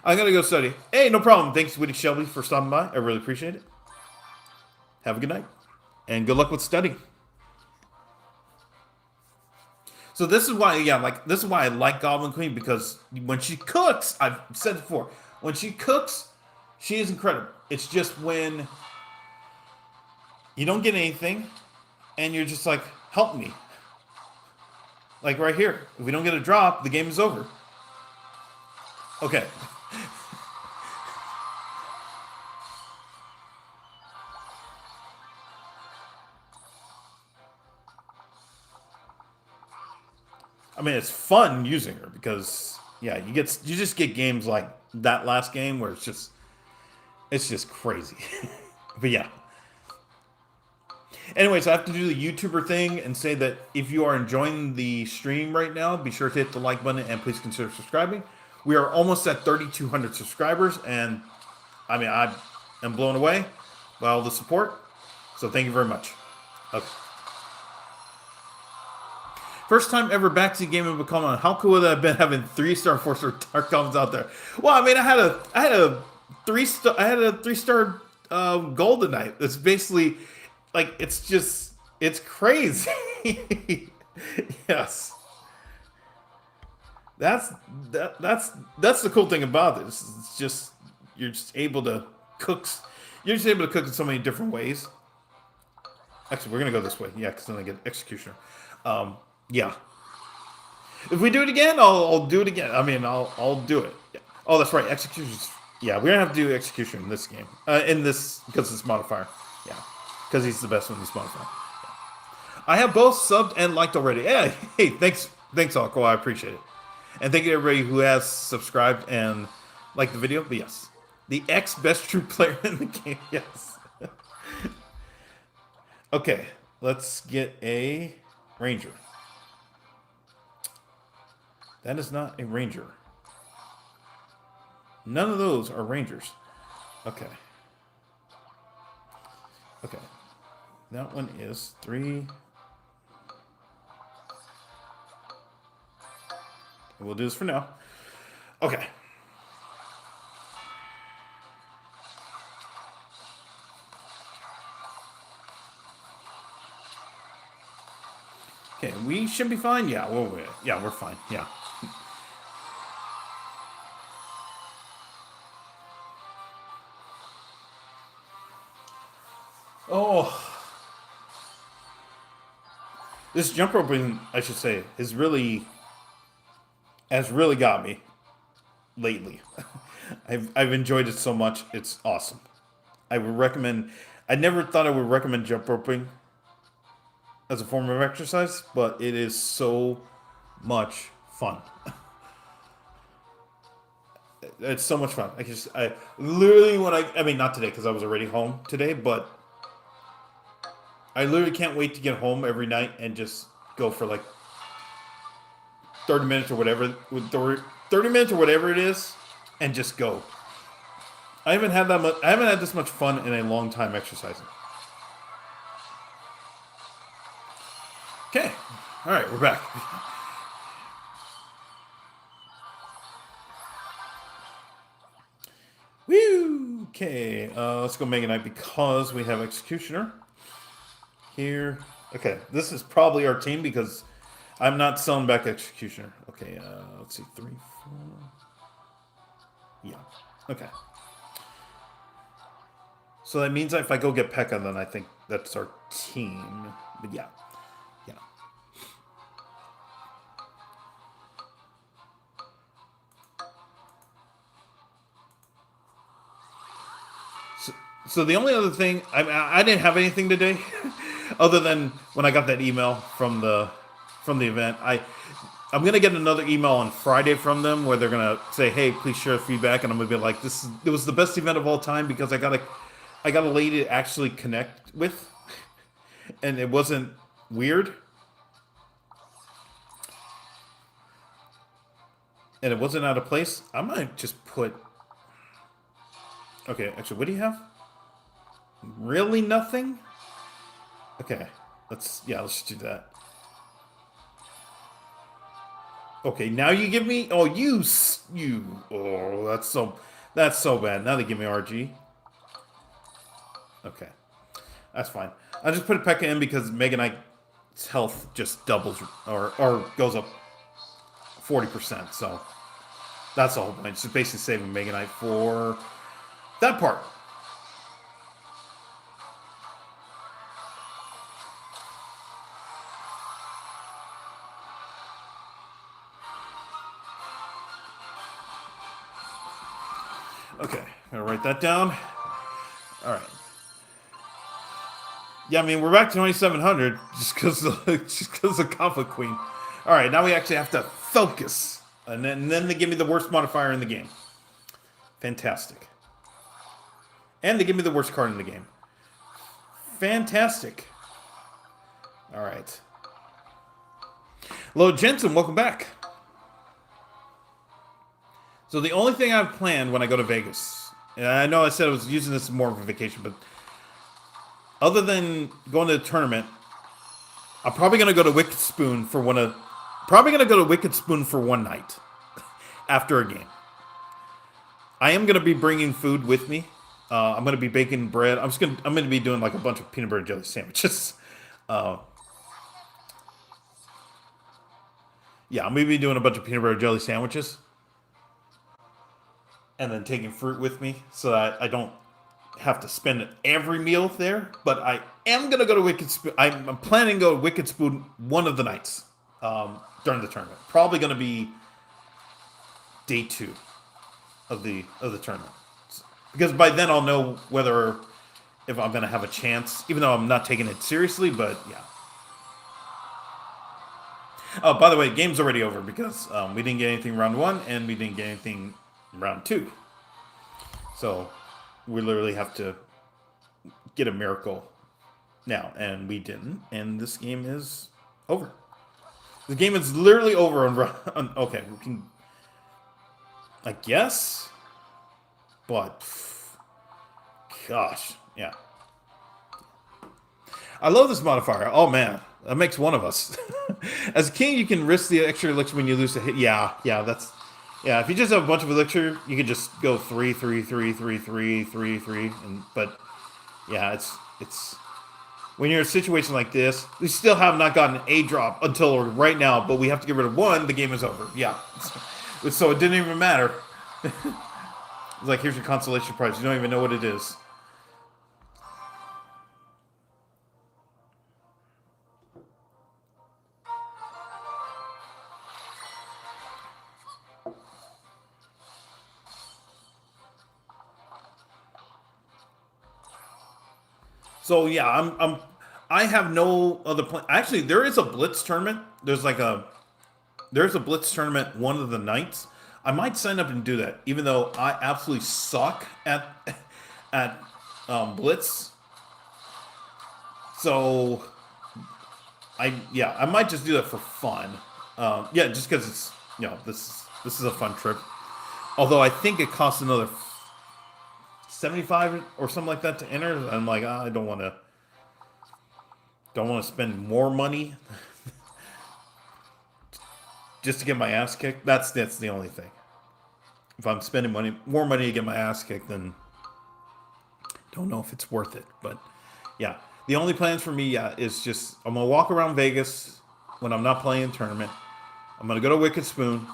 I'm gonna go study. Hey, no problem. Thanks, Witty Shelby, for stopping by. I really appreciate it. Have a good night, and good luck with studying. So this is why, yeah, like this is why I like Goblin Queen, because when she cooks, I've said it before, when she cooks, she is incredible. It's just when you don't get anything, and you're just like, help me. Like right here, if we don't get a drop, the game is over. Okay. I mean, it's fun using her because, yeah, you just get games like that last game where it's just crazy. But yeah. Anyways, I have to do the YouTuber thing and say that if you are enjoying the stream right now, be sure to hit the like button and please consider subscribing. We are almost at 3,200 subscribers, and I mean, I am blown away by all the support. So thank you very much. Okay. First time ever backseat game of a comment. How cool would that have been having 3-star, 4-star dark comments out there? Well, I mean, I had a 3-star golden knight. It's basically like it's crazy. Yes. That's the cool thing about this. It's just you're just able to cook. You're just able to cook in so many different ways. Actually, we're gonna go this way. Yeah, because then I get executioner. Yeah. If we do it again, I'll do it again. I mean, I'll do it. Yeah. Oh, that's right. Execution. Yeah, we're gonna have to do execution in this game. In this because it's modifier. Yeah, because he's the best one. He's modifier. Yeah. I have both subbed and liked already. Yeah. Hey, thanks, Alco. I appreciate it. And thank you to everybody who has subscribed and liked the video. But yes, the best true player in the game. Yes. Okay, let's get a ranger. That is not a ranger. None of those are rangers. Okay. Okay. That one is 3. We'll do this for now. Okay. Okay, we should be fine. Yeah, we're fine. Yeah. Oh, this jump roping, I should say, has really got me lately. I've enjoyed it so much. It's awesome. I would recommend. I never thought I would recommend jump roping as a form of exercise, but it is so much fun. It's so much fun. I literally I mean, not today because I was already home today, but I literally can't wait to get home every night and just go for like 30 minutes or whatever, 30 minutes or whatever it is, and just go. I haven't had this much fun in a long time exercising. Okay. All right, we're back. Woo! Okay, let's go Mega Knight because we have Executioner here. Okay, this is probably our team because I'm not selling back Executioner. Okay, let's see, 3, 4. Yeah, okay. So that means if I go get P.E.K.K.A, then I think that's our team. But yeah. So the only other thing, I didn't have anything today, other than when I got that email from the event. I'm gonna get another email on Friday from them where they're gonna say, "Hey, please share feedback," and I'm gonna be like, it was the best event of all time because I got a lady to actually connect with, and it wasn't weird, and it wasn't out of place. I might just put. Okay, actually, what do you have? Really nothing? Okay, let's do that. Okay, now you give me. Oh, you. Oh, that's so bad. Now they give me RG. Okay, that's fine. I just put a P.E.K.K.A in because Mega Knight's health just doubles or goes up 40%. So that's the whole point. It's just basically saving Mega Knight for that part. Okay, I'll write that down. All right. Yeah, I mean, we're back to 2,700 just because of Goblin Queen. All right, now we actually have to focus. And then they give me the worst modifier in the game. Fantastic. And they give me the worst card in the game. Fantastic. All right. Hello, Jensen. Welcome back. So the only thing I've planned when I go to Vegas, and I know I said I was using this more of a vacation, but other than going to the tournament, I'm probably gonna go to Wicked Spoon for one night after a game. I am gonna be bringing food with me. I'm gonna be baking bread. I'm gonna be doing like a bunch of peanut butter and jelly sandwiches. Uh, yeah, I'm gonna be doing a bunch of peanut butter and jelly sandwiches, and then taking fruit with me so that I don't have to spend every meal there. But I am gonna go to Wicked Spoon. I'm planning to go to Wicked Spoon one of the nights during the tournament. Probably gonna be day 2 of the tournament, because by then I'll know whether if I'm gonna have a chance, even though I'm not taking it seriously. But yeah. Oh, by the way, game's already over because we didn't get anything round 1 and we didn't get anything round 2. So we literally have to get a miracle now, and we didn't. And this game is over. The game is literally over okay, we can, I guess, but gosh, yeah. I love this modifier. Oh man, that makes one of us. As a king, you can risk the extra elixir when you lose a hit. Yeah, if you just have a bunch of elixir, you can just go 3, 3, 3, 3, 3, 3, 3, but yeah, it's when you're in a situation like this, we still have not gotten a drop until right now, but we have to get rid of 1. The game is over. Yeah, so it didn't even matter. It's like, here's your consolation prize. You don't even know what it is. So yeah, I have no other plan. Actually, there is a Blitz tournament. There's a Blitz tournament one of the nights. I might sign up and do that, even though I absolutely suck at Blitz. So I might just do that for fun. Yeah, just because it's this is a fun trip. Although I think it costs another 75 or something like that to enter. I'm like, I don't want to spend more money just to get my ass kicked. That's the only thing. If I'm spending more money to get my ass kicked, then don't know if it's worth it. But yeah, the only plans for me, is just I'm gonna walk around Vegas when I'm not playing a tournament. I'm gonna go to Wicked Spoon,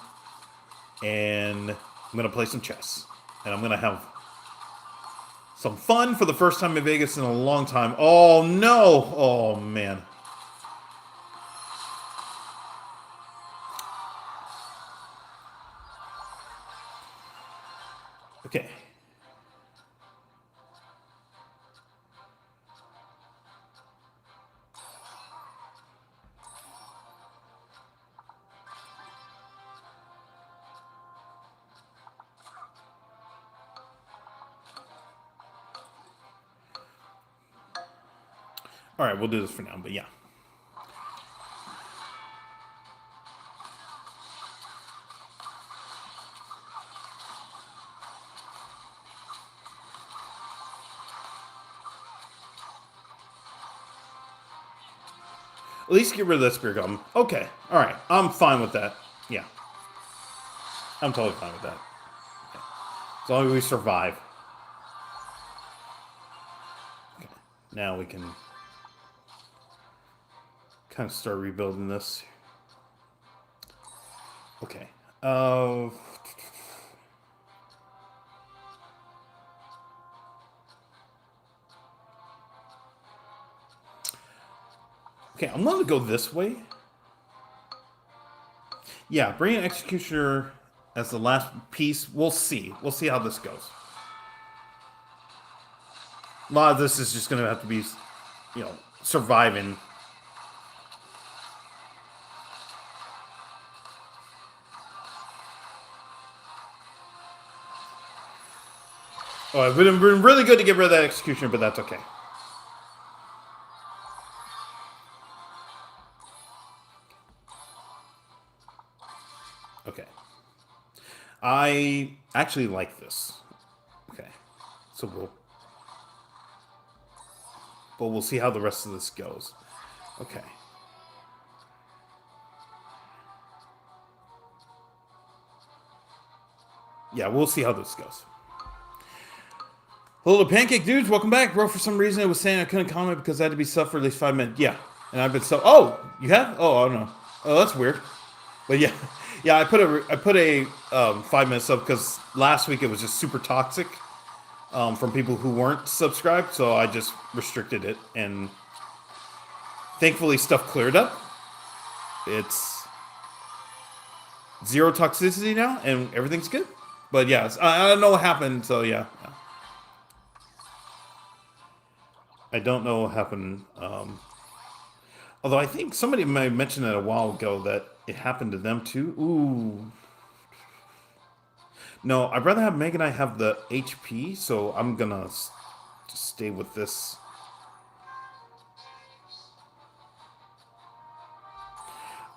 and I'm gonna play some chess, and I'm gonna have some fun for the first time in Vegas in a long time. Oh no! Oh man. Okay. All right, we'll do this for now, but yeah. At least get rid of that spear gum. Okay, all right, I'm fine with that. Yeah, I'm totally fine with that. Okay. As long as we survive. Okay, now we can kind of start rebuilding this. Okay. Okay, I'm going to go this way. Yeah, bring an executioner as the last piece. We'll see. We'll see how this goes. A lot of this is just going to have to be, surviving. Oh, it would have been really good to get rid of that executioner, but that's okay. Okay. I actually like this. Okay. So we'll see how the rest of this goes. Okay. Yeah, we'll see how this goes. Hello, Pancake Dudes. Welcome back, bro. For some reason, it was saying I couldn't comment because I had to be sub for at least 5 minutes. Yeah, and I've been sub. Oh, you have? Oh, I don't know. Oh, that's weird. But yeah, yeah. I put a 5 minute sub because last week it was just super toxic from people who weren't subscribed, so I just restricted it, and thankfully stuff cleared up. It's 0 toxicity now, and everything's good. But yeah, I don't know what happened, so yeah. I don't know what happened. Although I think somebody might have mentioned it a while ago that it happened to them too. Ooh. No, I'd rather have Meg and I have the HP, so I'm gonna just stay with this.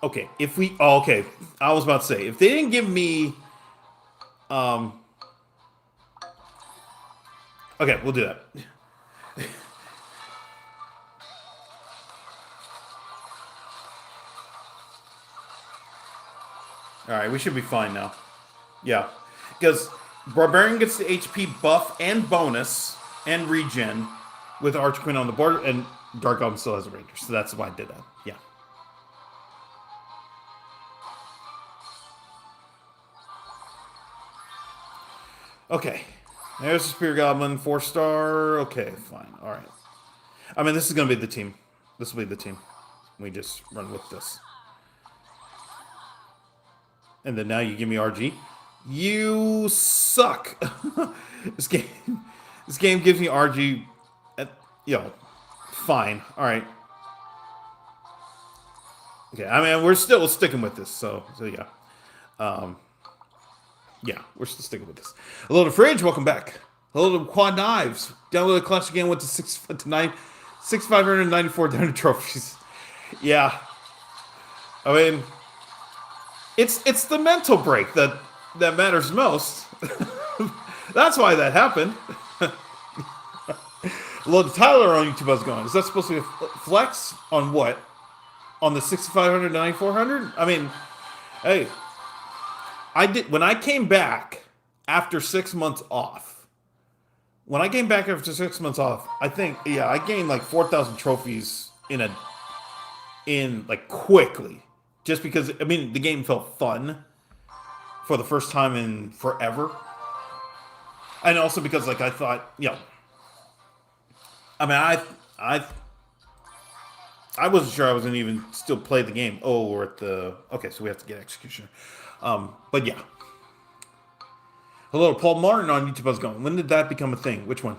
Okay, if we... Oh, okay, I was about to say, if they didn't give me... Okay, we'll do that. Alright, we should be fine now. Yeah. Because Barbarian gets the HP buff and bonus and regen with Archqueen on the board, and Dark Goblin still has a Ranger, so that's why I did that. Yeah. Okay. There's the Spear Goblin, 4-star. Okay, fine. Alright. I mean, this is going to be the team. This will be the team. We just run with this. And then now you give me RG. You suck. This game gives me RG. Fine. All right. Okay. I mean, we're still sticking with this. So yeah. Yeah, we're still sticking with this. Hello to Fridge. Welcome back. Hello to Quad Knives. Download the clutch again. Went to 6,594 down to trophies. Yeah. I mean, it's the mental break that matters most. That's why that happened. Look, Tyler on YouTube was going. Is that supposed to be a flex on what? On the 6,500, 9,400? I mean, hey, I did when I came back after 6 months off. When I came back after 6 months off, I think I gained like 4,000 trophies in like quickly. Just because, I mean, the game felt fun for the first time in forever. And also because, like, I thought, I mean, I wasn't sure I was going to even still play the game. Oh, we're at the... Okay, so we have to get Executioner. But yeah. Hello, Paul Martin on YouTube. I was going, when did that become a thing? Which one?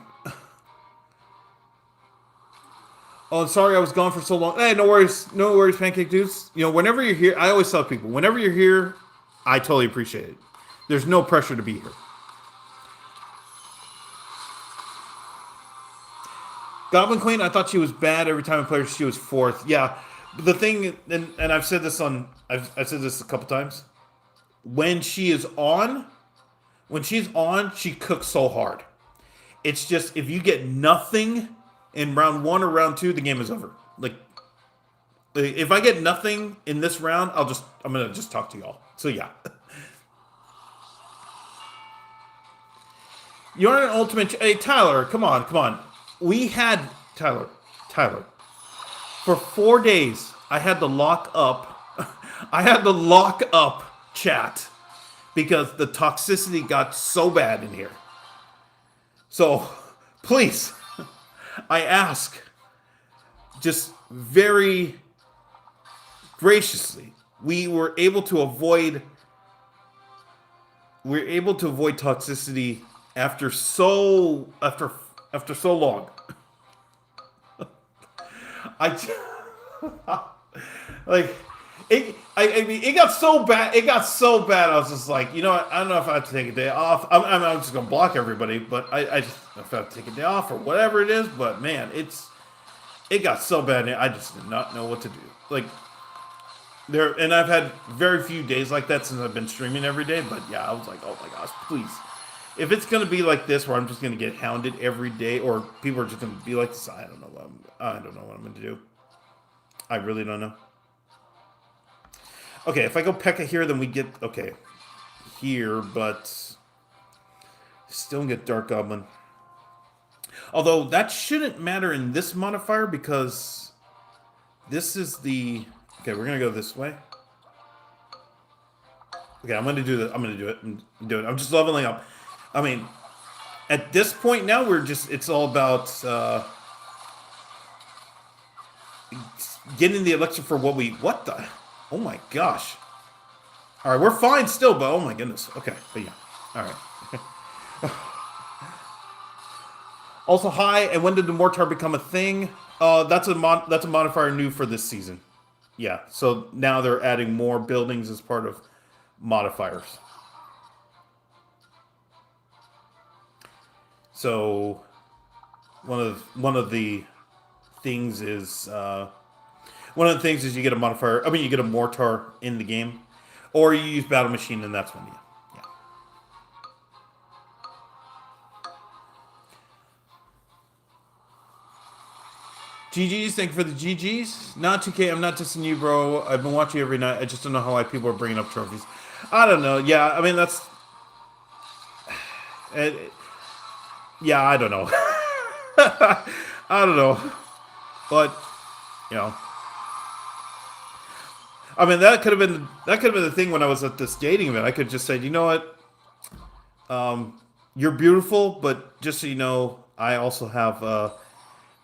Oh, sorry I was gone for so long. Hey, no worries, Pancake Dudes. Whenever you're here, I always tell people, whenever you're here, I totally appreciate it. There's no pressure to be here. Goblin Queen, I thought she was bad every time I played her. She was 4th. Yeah, but the thing, and I've said this I've said this a couple times. When she's on, she cooks so hard. It's just if you get nothing in round 1 or round 2, the game is over. Like, if I get nothing in this round, I'm gonna just talk to y'all. So yeah. You're an ultimate. Hey Tyler, come on. We had Tyler. For 4 days, I had to lock up. I had to lock up chat because the toxicity got so bad in here. So, please. I ask, just very graciously, we were able to avoid toxicity after so long. Like, I mean, it got so bad. It got so bad. I was just like, you know what? I don't know if I have to take a day off. I'm just gonna block everybody. But I just if I have to take a day off or whatever it is. But man, it got so bad. I just did not know what to do. Like there, and I've had very few days like that since I've been streaming every day. But yeah, I was like, oh my gosh, please. If it's gonna be like this, where I'm just gonna get hounded every day, or people are just gonna be like this, I don't know. I don't know what I'm gonna do. I really don't know. Okay, if I go P.E.K.K.A here, then we get okay here, but still get Dark Goblin. Although that shouldn't matter in this modifier because this is the okay. We're gonna go this way. Okay, I'm gonna do that. I'm gonna do it. I'm just leveling up. I mean, at this point now, it's all about getting the elixir for what the, oh my gosh. All right, we're fine still, but oh my goodness. Okay, but yeah, all right. Also, hi, and when did the mortar become a thing? That's a modifier new for this season. Yeah, so now they're adding more buildings as part of modifiers. So one of the things is you get a modifier. I mean, you get a mortar in the game, or you use battle machine, and that's when you. Yeah. GGs, thank you for the GGs. Not 2K, I'm not dissing you, bro. I've been watching you every night. I just don't know how people are bringing up trophies. I don't know. Yeah, I mean, that's. Yeah, I don't know. I don't know. But, you know. I mean, that could have been the thing when I was at this dating event. I could just say, you know what? You're beautiful, but just so you know, I also have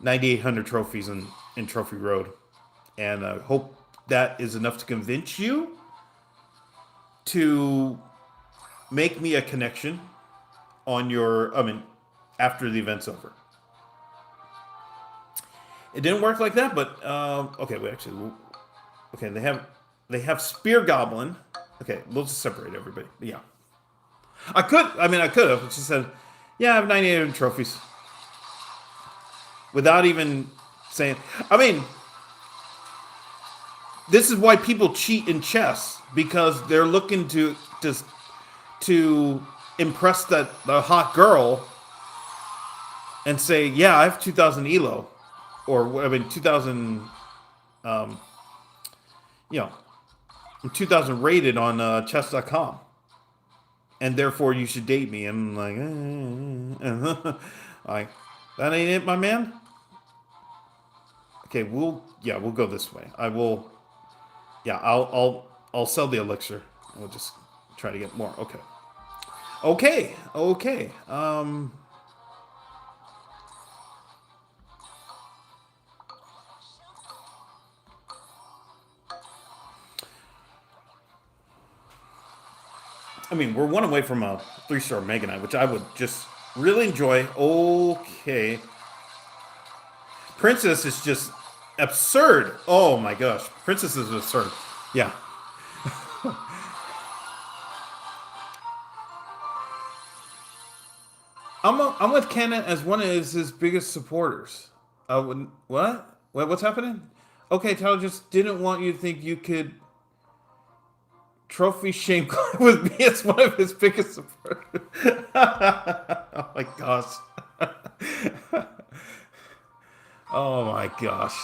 9,800 trophies in Trophy Road. And I hope that is enough to convince you to make me a connection on after the event's over. It didn't work like that, but okay. Okay. They have Spear Goblin. Okay, we'll just separate everybody. But yeah, I could have. She said, "Yeah, I have 98 trophies," without even saying. I mean, this is why people cheat in chess because they're looking to impress the hot girl and say, yeah, I have 2,000 elo, or I mean 2,000, I'm 2,000 rated on chess.com, and therefore you should date me. And I'm like, like that ain't it, my man. Okay, we'll go this way. I will. Yeah, I'll sell the elixir. We'll just try to get more. Okay. I mean, we're one away from a 3-star Mega Knight, which I would just really enjoy. Okay. Princess is just absurd. Oh my gosh. Princess is absurd. Yeah. I'm with Kenan as one of his biggest supporters. What? What's happening? Okay, Tyler just didn't want you to think you could trophy shame with me as one of his biggest supporters. Oh my gosh. Oh my gosh.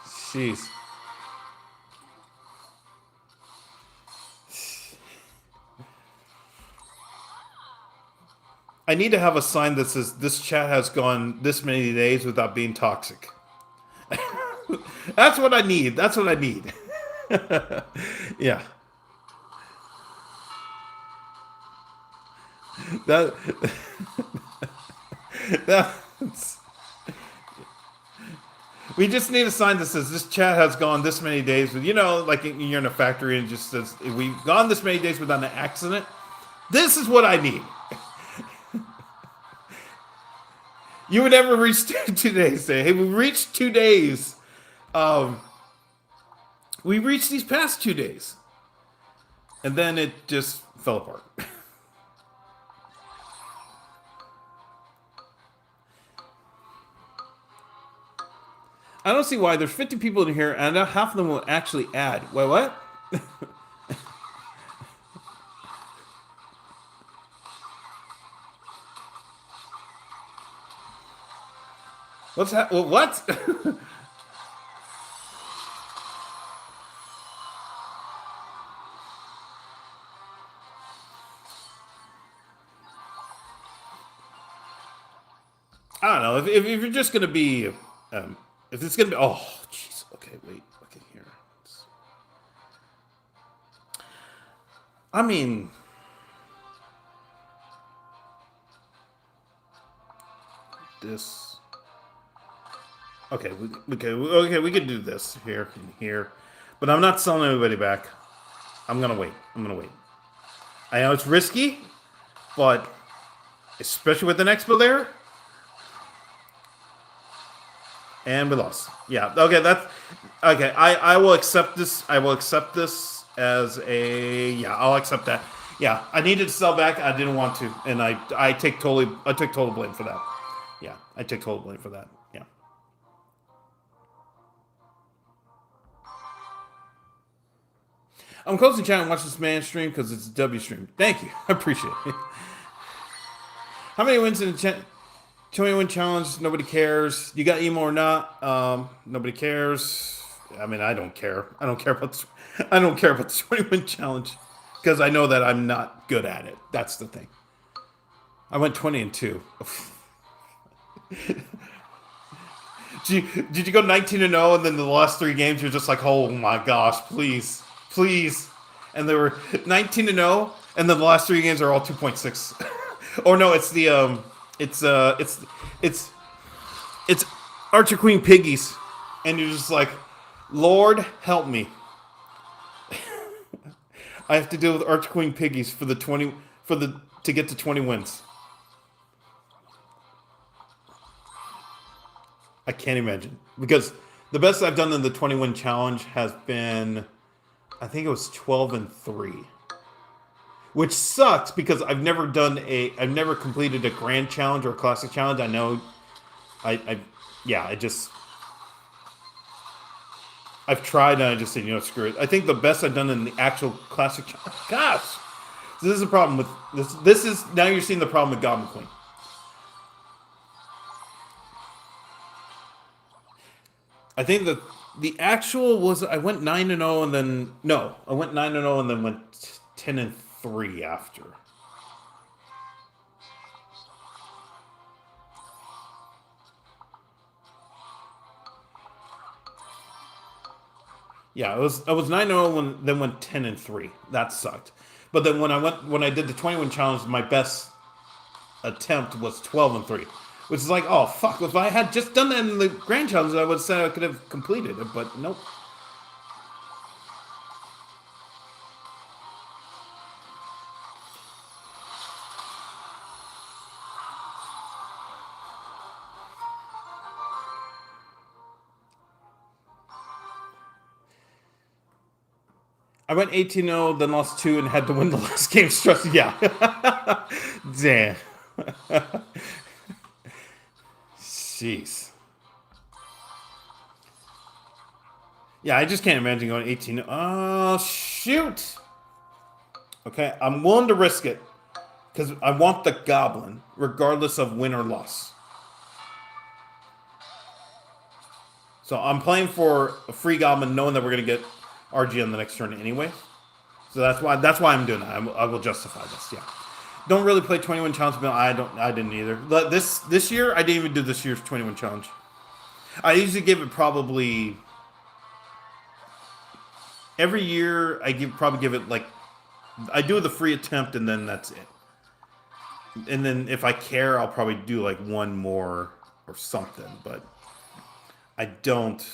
Jeez. I need to have a sign that says this chat has gone this many days without being toxic. That's what I need. Yeah. That's, we just need a sign that says this chat has gone this many days with, like you're in a factory and it just says we've gone this many days without an accident. This is what I need. You would never reach 2 days. Hey, we reached 2 days We reached these past 2 days. And then it just fell apart. I don't see why there's 50 people in here and half of them will actually add. Wait, what? What's that? Well, what? I don't know. If you're just gonna be, if it's gonna be, oh, jeez. Okay, wait. Okay, here. I mean, this. Okay, okay. We could do this here and here, but I'm not selling anybody back. I'm gonna wait. I know it's risky, but especially with an expo there. And we lost. Yeah. Okay. That's okay. I will accept this. I will accept this as a yeah. I'll accept that. Yeah. I needed to sell back. I didn't want to, and I take total blame for that. Yeah. I take total blame for that. Yeah. I'm closing the channel and watch this man stream because it's a W stream. Thank you. I appreciate it. How many wins in the 21 challenge? Nobody cares. You got emo or not? Nobody cares. I mean, I don't care. I don't care about the 21 challenge because I know that I'm not good at it. That's the thing. I went 20-2. Did you go 19-0 and then the last 3 games you're just like, oh my gosh, please, and they were 19-0 and then the last 3 games are all 2.6. Or no, it's the it's Archer Queen Piggies, and you're just like, Lord help me. I have to deal with Archer Queen Piggies to get to 20 wins. I can't imagine because the best I've done in the 20-win challenge has been, I think it was 12-3. Which sucks because I've never completed a grand challenge or a classic challenge. I know, I've tried and I just said, screw it. I think the best I've done in the actual classic challenge. Gosh, so this is a problem with this. This is now you're seeing the problem with Goblin Queen. I think the actual was I went 9-0 and then I went 9-0 and then went 10-3 after. Yeah, I was 9-0 then went 10-3. That sucked. But then when I did the 21 challenge, my best attempt was 12-3. Which is like, oh fuck, if I had just done that in the grand challenge, I would have said I could have completed it, but nope. I went 18-0, then lost 2, and had to win the last game. Stress, yeah. Damn. Jeez. Yeah, I just can't imagine going 18. Oh, shoot. Okay, I'm willing to risk it. Because I want the goblin, regardless of win or loss. So I'm playing for a free goblin, knowing that we're going to get RG on the next turn anyway. So that's why I'm doing that. I will justify this, yeah. Don't really play 21 challenge, but I didn't either. This year, I didn't even do this year's 21 challenge. I usually give it probably every year. Probably give it like I do the free attempt, and then that's it. And then if I care, I'll probably do like one more or something. But I don't.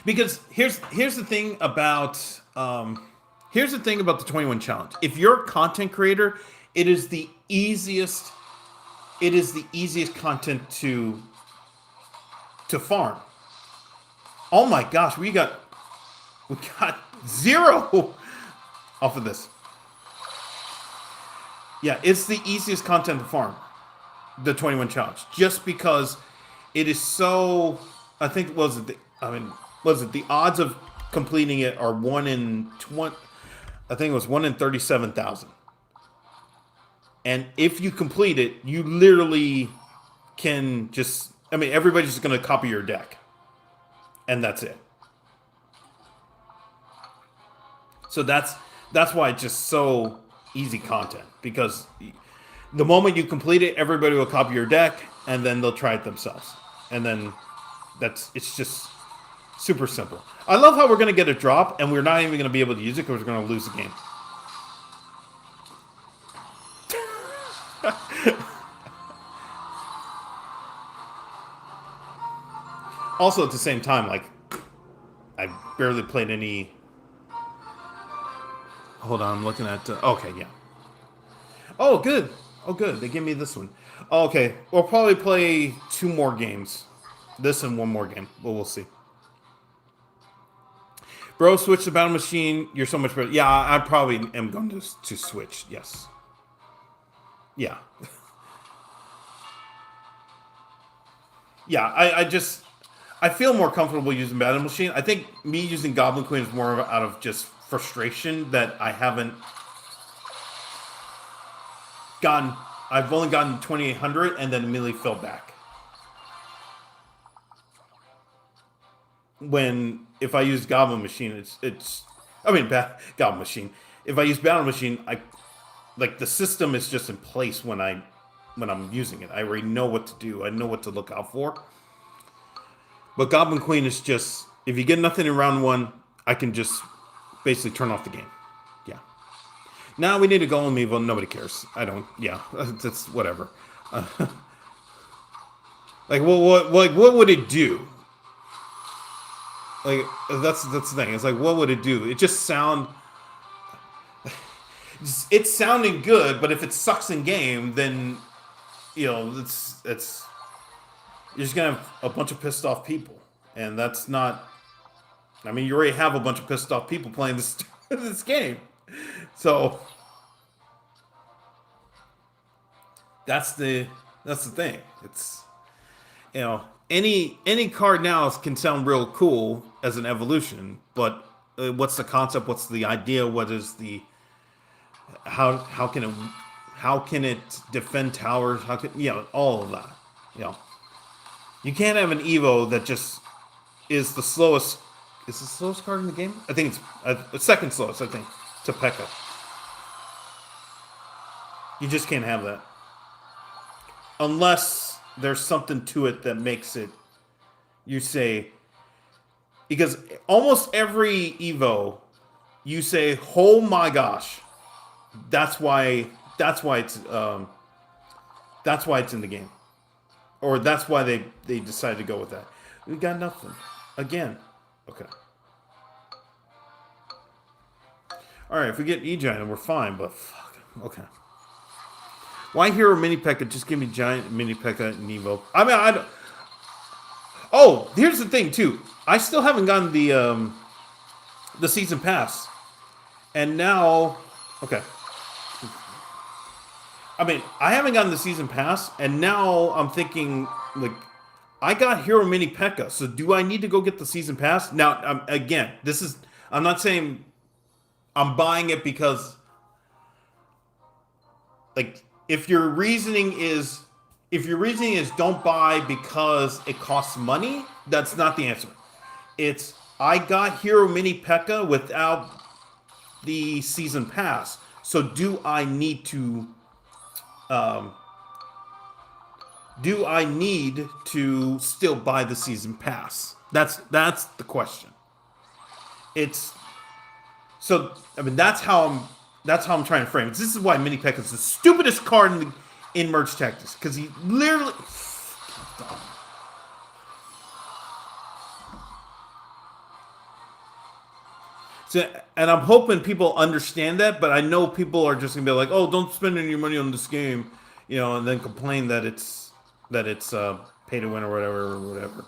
Because here's the thing about the 21 challenge. If you're a content creator, it is the easiest content to farm. Oh my gosh, we got 0 off of this. Yeah, it's the easiest content to farm, the 21 challenge, just because it is so. I think was it. Was it the odds of completing it are 1 in 20? I think it was 1 in 37,000. And if you complete it, you literally can just. I mean, everybody's just going to copy your deck, and that's it. So that's why it's just so easy content, because the moment you complete it, everybody will copy your deck, and then they'll try it themselves, and then it's just super simple. I love how we're going to get a drop, and we're not even going to be able to use it because we're going to lose the game. Also, at the same time, like, I barely played any. Hold on, I'm looking at. Okay, yeah. Oh, good. Oh, good. They gave me this one. Okay, we'll probably play 2 more games. This and 1 more game. Well, we'll see. Bro, switch to Battle Machine. You're so much better. Yeah, I probably am going to switch. Yes. Yeah. Yeah, I feel more comfortable using Battle Machine. I think me using Goblin Queen is more out of just frustration that I haven't gotten. I've only gotten 2,800 and then immediately fell back. When if I use Goblin Machine, Goblin Machine. If I use Battle Machine, I like the system is just in place when I'm using it. I already know what to do. I know what to look out for. But Goblin Queen is just if you get nothing in round 1, I can just basically turn off the game. Yeah. Now we need to go on Evo. Nobody cares. I don't. Yeah, that's whatever. Like, what would it do? Like, that's the thing. It's like, what would it do? It just sound. It's sounding good, but if it sucks in game, then it's you're just gonna have a bunch of pissed off people, and that's not. I mean, you already have a bunch of pissed off people playing this this game, so that's the thing. It's any card now can sound real cool as an evolution, but what's the concept? What's the idea? What is the how can it defend towers? How can all of that? You can't have an Evo that just is the slowest. Is the slowest card in the game? I think it's the second slowest. I think to P.E.K.K.A. You just can't have that unless there's something to it that makes it. You say because almost every Evo, you say, "Oh my gosh." That's why it's in the game, or that's why they decided to go with that. We got nothing again. Okay. All right. If we get E-Giant, we're fine. But fuck. Okay. Why hero mini P.E.K.K.A? Just give me giant mini P.E.K.K.A and Evo. I mean, I don't. Oh, here's the thing too. I still haven't gotten the season pass, and now okay. I mean, I haven't gotten the season pass, and now I'm thinking, like, I got Hero Mini P.E.K.K.A, so do I need to go get the season pass? Now, again, I'm not saying I'm buying it because, like, if your reasoning is don't buy because it costs money, that's not the answer. It's, I got Hero Mini P.E.K.K.A without the season pass, so do I need to still buy the season pass? That's the question. It's so. I mean, that's how I'm trying to frame it. This is why Mini P.E.K.K.A is the stupidest card in Merge Tactics, because he literally. So, and I'm hoping people understand that, but I know people are just gonna be like, "Oh, don't spend any money on this game," and then complain that it's pay to win or whatever,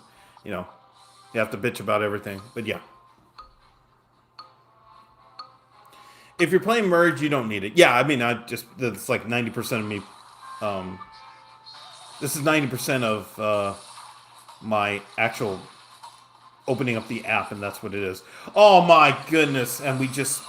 You have to bitch about everything. But yeah. If you're playing merge, you don't need it. Yeah, I mean, it's like 90% of me. Um, this is 90% of my actual opening up the app, and that's what it is. Oh my goodness! And we just.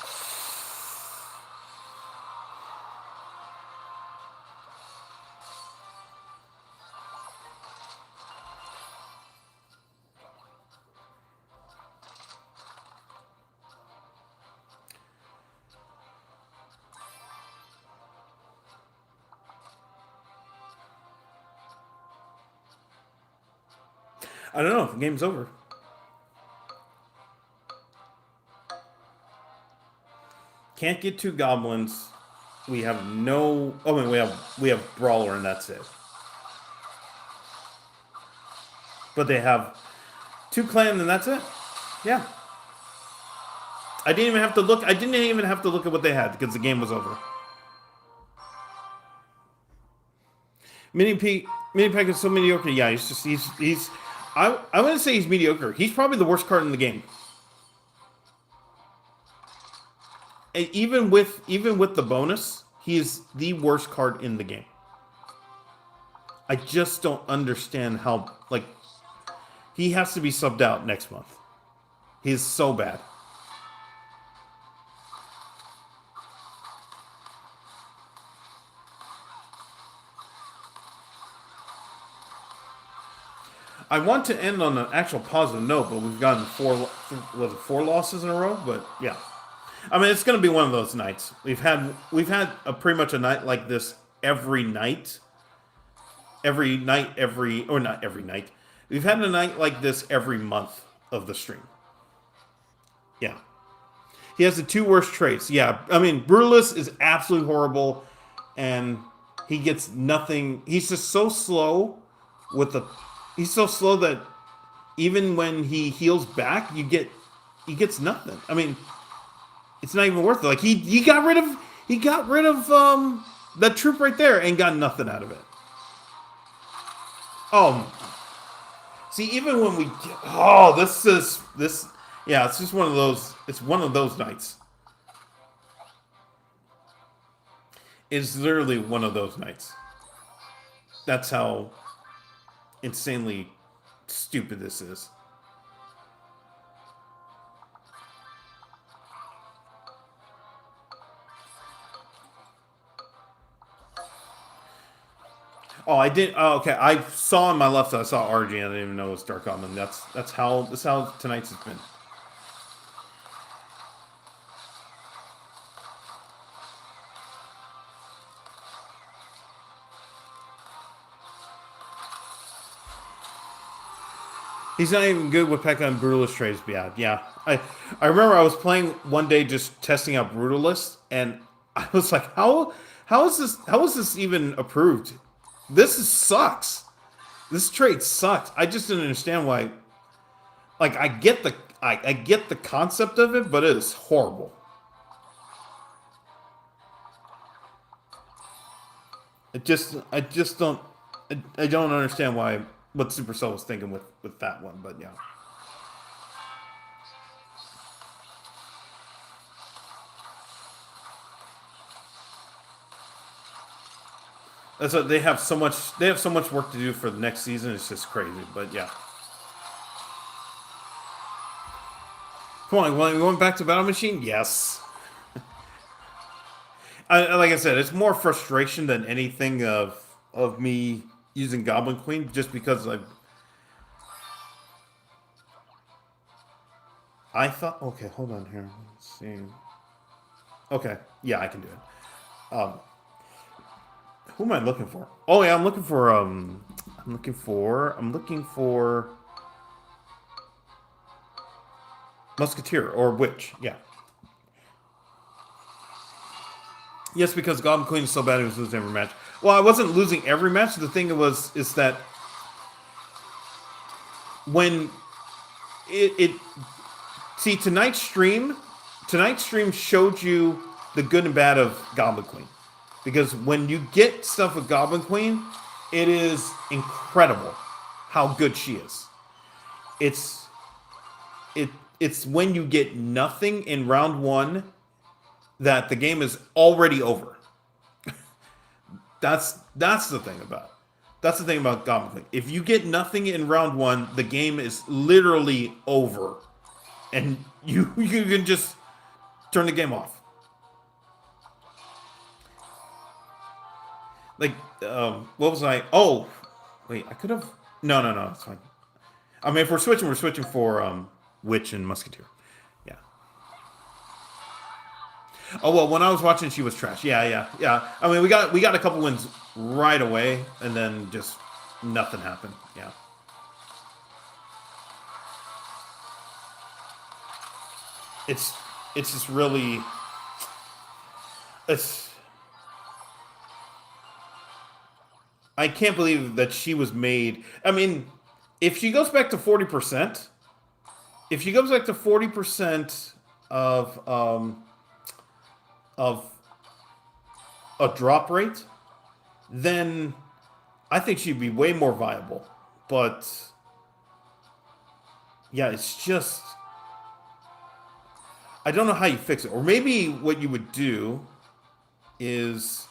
I don't know. The game's over. Can't get two goblins. We have no. Oh, I mean, we have brawler, and that's it. But they have two clan, and that's it. Yeah. I didn't even have to look. I didn't even have to look at what they had because the game was over. Mini Pack is so mediocre. Yeah, he's. I wouldn't say he's mediocre. He's probably the worst card in the game. And even with the bonus, he is the worst card in the game. I just don't understand how he has to be subbed out next month. He's so bad. I want to end on an actual positive note, but we've gotten four losses in a row. But yeah, I mean it's going to be one of those nights. We've had pretty much a night like this every night. Or not every night. We've had a night like this every month of the stream. Yeah. He has the two worst traits. Yeah, I mean, Brutalist is absolutely horrible, and he gets nothing. He's just so slow with the. He's so slow that even when he heals back, he gets nothing. I mean, it's not even worth it. Like he got rid of that troop right there and got nothing out of it. Oh, see, even when we this. Yeah, it's just one of those. It's one of those nights. It's literally one of those nights. That's how insanely stupid this is. Oh, I did. Oh, okay. I saw on my left. I saw RG. I didn't even know it was Dark Omen. That's how tonight's has been. He's not even good with Pekka and Brutalist trades. Yeah. I remember I was playing one day just testing out Brutalist, and I was like, how is this even approved? Sucks. This trade sucks. I just didn't understand why. Like I get the concept of it, but it is horrible. I just don't I don't understand what Supercell was thinking with that one, but yeah. That's what they have so much work to do for the next season. It's just crazy, but yeah. Come on, well, you going back to Battle Machine? Yes. Like I said, it's more frustration than anything of me using Goblin Queen, just because I thought. Okay, hold on here. Let's see. Okay, yeah, I can do it. Who am I looking for? Oh yeah, I'm looking for Musketeer or Witch. Yeah. Yes, because Goblin Queen is so bad he was losing every match. Well, I wasn't losing every match. The thing is that when it see tonight's stream showed you the good and bad of Goblin Queen. Because when you get stuff with Goblin Queen, it is incredible how good she is. it it's when you get nothing in round one that the game is already over. That's the thing about that's the thing about Goblin Queen. If you get nothing in round one, the game is literally over, and you can just turn the game off. Like, what was I? Oh, wait, I could have. No, no, no, it's fine. I mean, if we're switching for Witch and Musketeer. Yeah. Oh well, when I was watching, she was trash. Yeah, yeah, yeah. I mean, we got a couple wins right away, and then just nothing happened. Yeah. It's it's just really it's I can't believe that she was made. I mean, if she goes back to 40%, if she goes back to 40% of of a drop rate, then I think she'd be way more viable. But yeah, it's just I don't know how you fix it. Or maybe what you would do is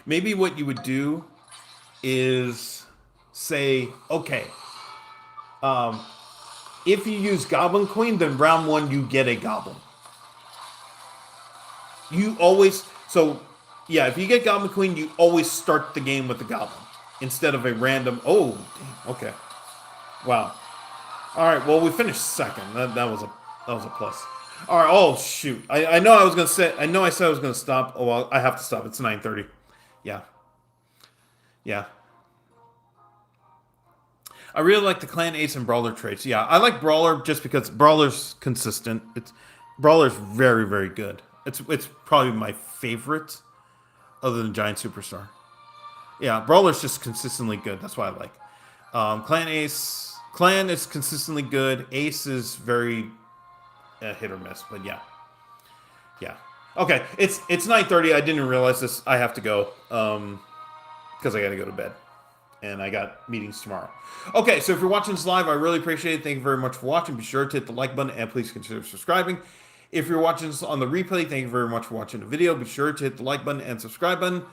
maybe what you would do is say, okay, um, if you use Goblin Queen, then round one you get a Goblin. You always so yeah. If you get Goblin Queen, you always start the game with the Goblin instead of a random. Oh, damn, okay, wow. All right, well we finished second. That was a plus. All right. Oh shoot. I know I was gonna say. I know I said I was gonna stop. Oh well, I have to stop. It's 9:30. Yeah. Yeah. I really like the Clan Ace and Brawler traits. Yeah, I like Brawler just because Brawler's consistent. Brawler's very very good. It's probably my favorite other than Giant Superstar. Yeah, Brawler's just consistently good. That's why I like. Clan is consistently good. Ace is very hit or miss, but yeah, yeah. Okay, it's 9:30. I didn't realize this. I have to go because I got to go to bed, and I got meetings tomorrow. Okay, so if you're watching this live, I really appreciate it. Thank you very much for watching. Be sure to hit the like button and please consider subscribing. If you're watching this on the replay, thank you very much for watching the video. Be sure to hit the like button and subscribe button.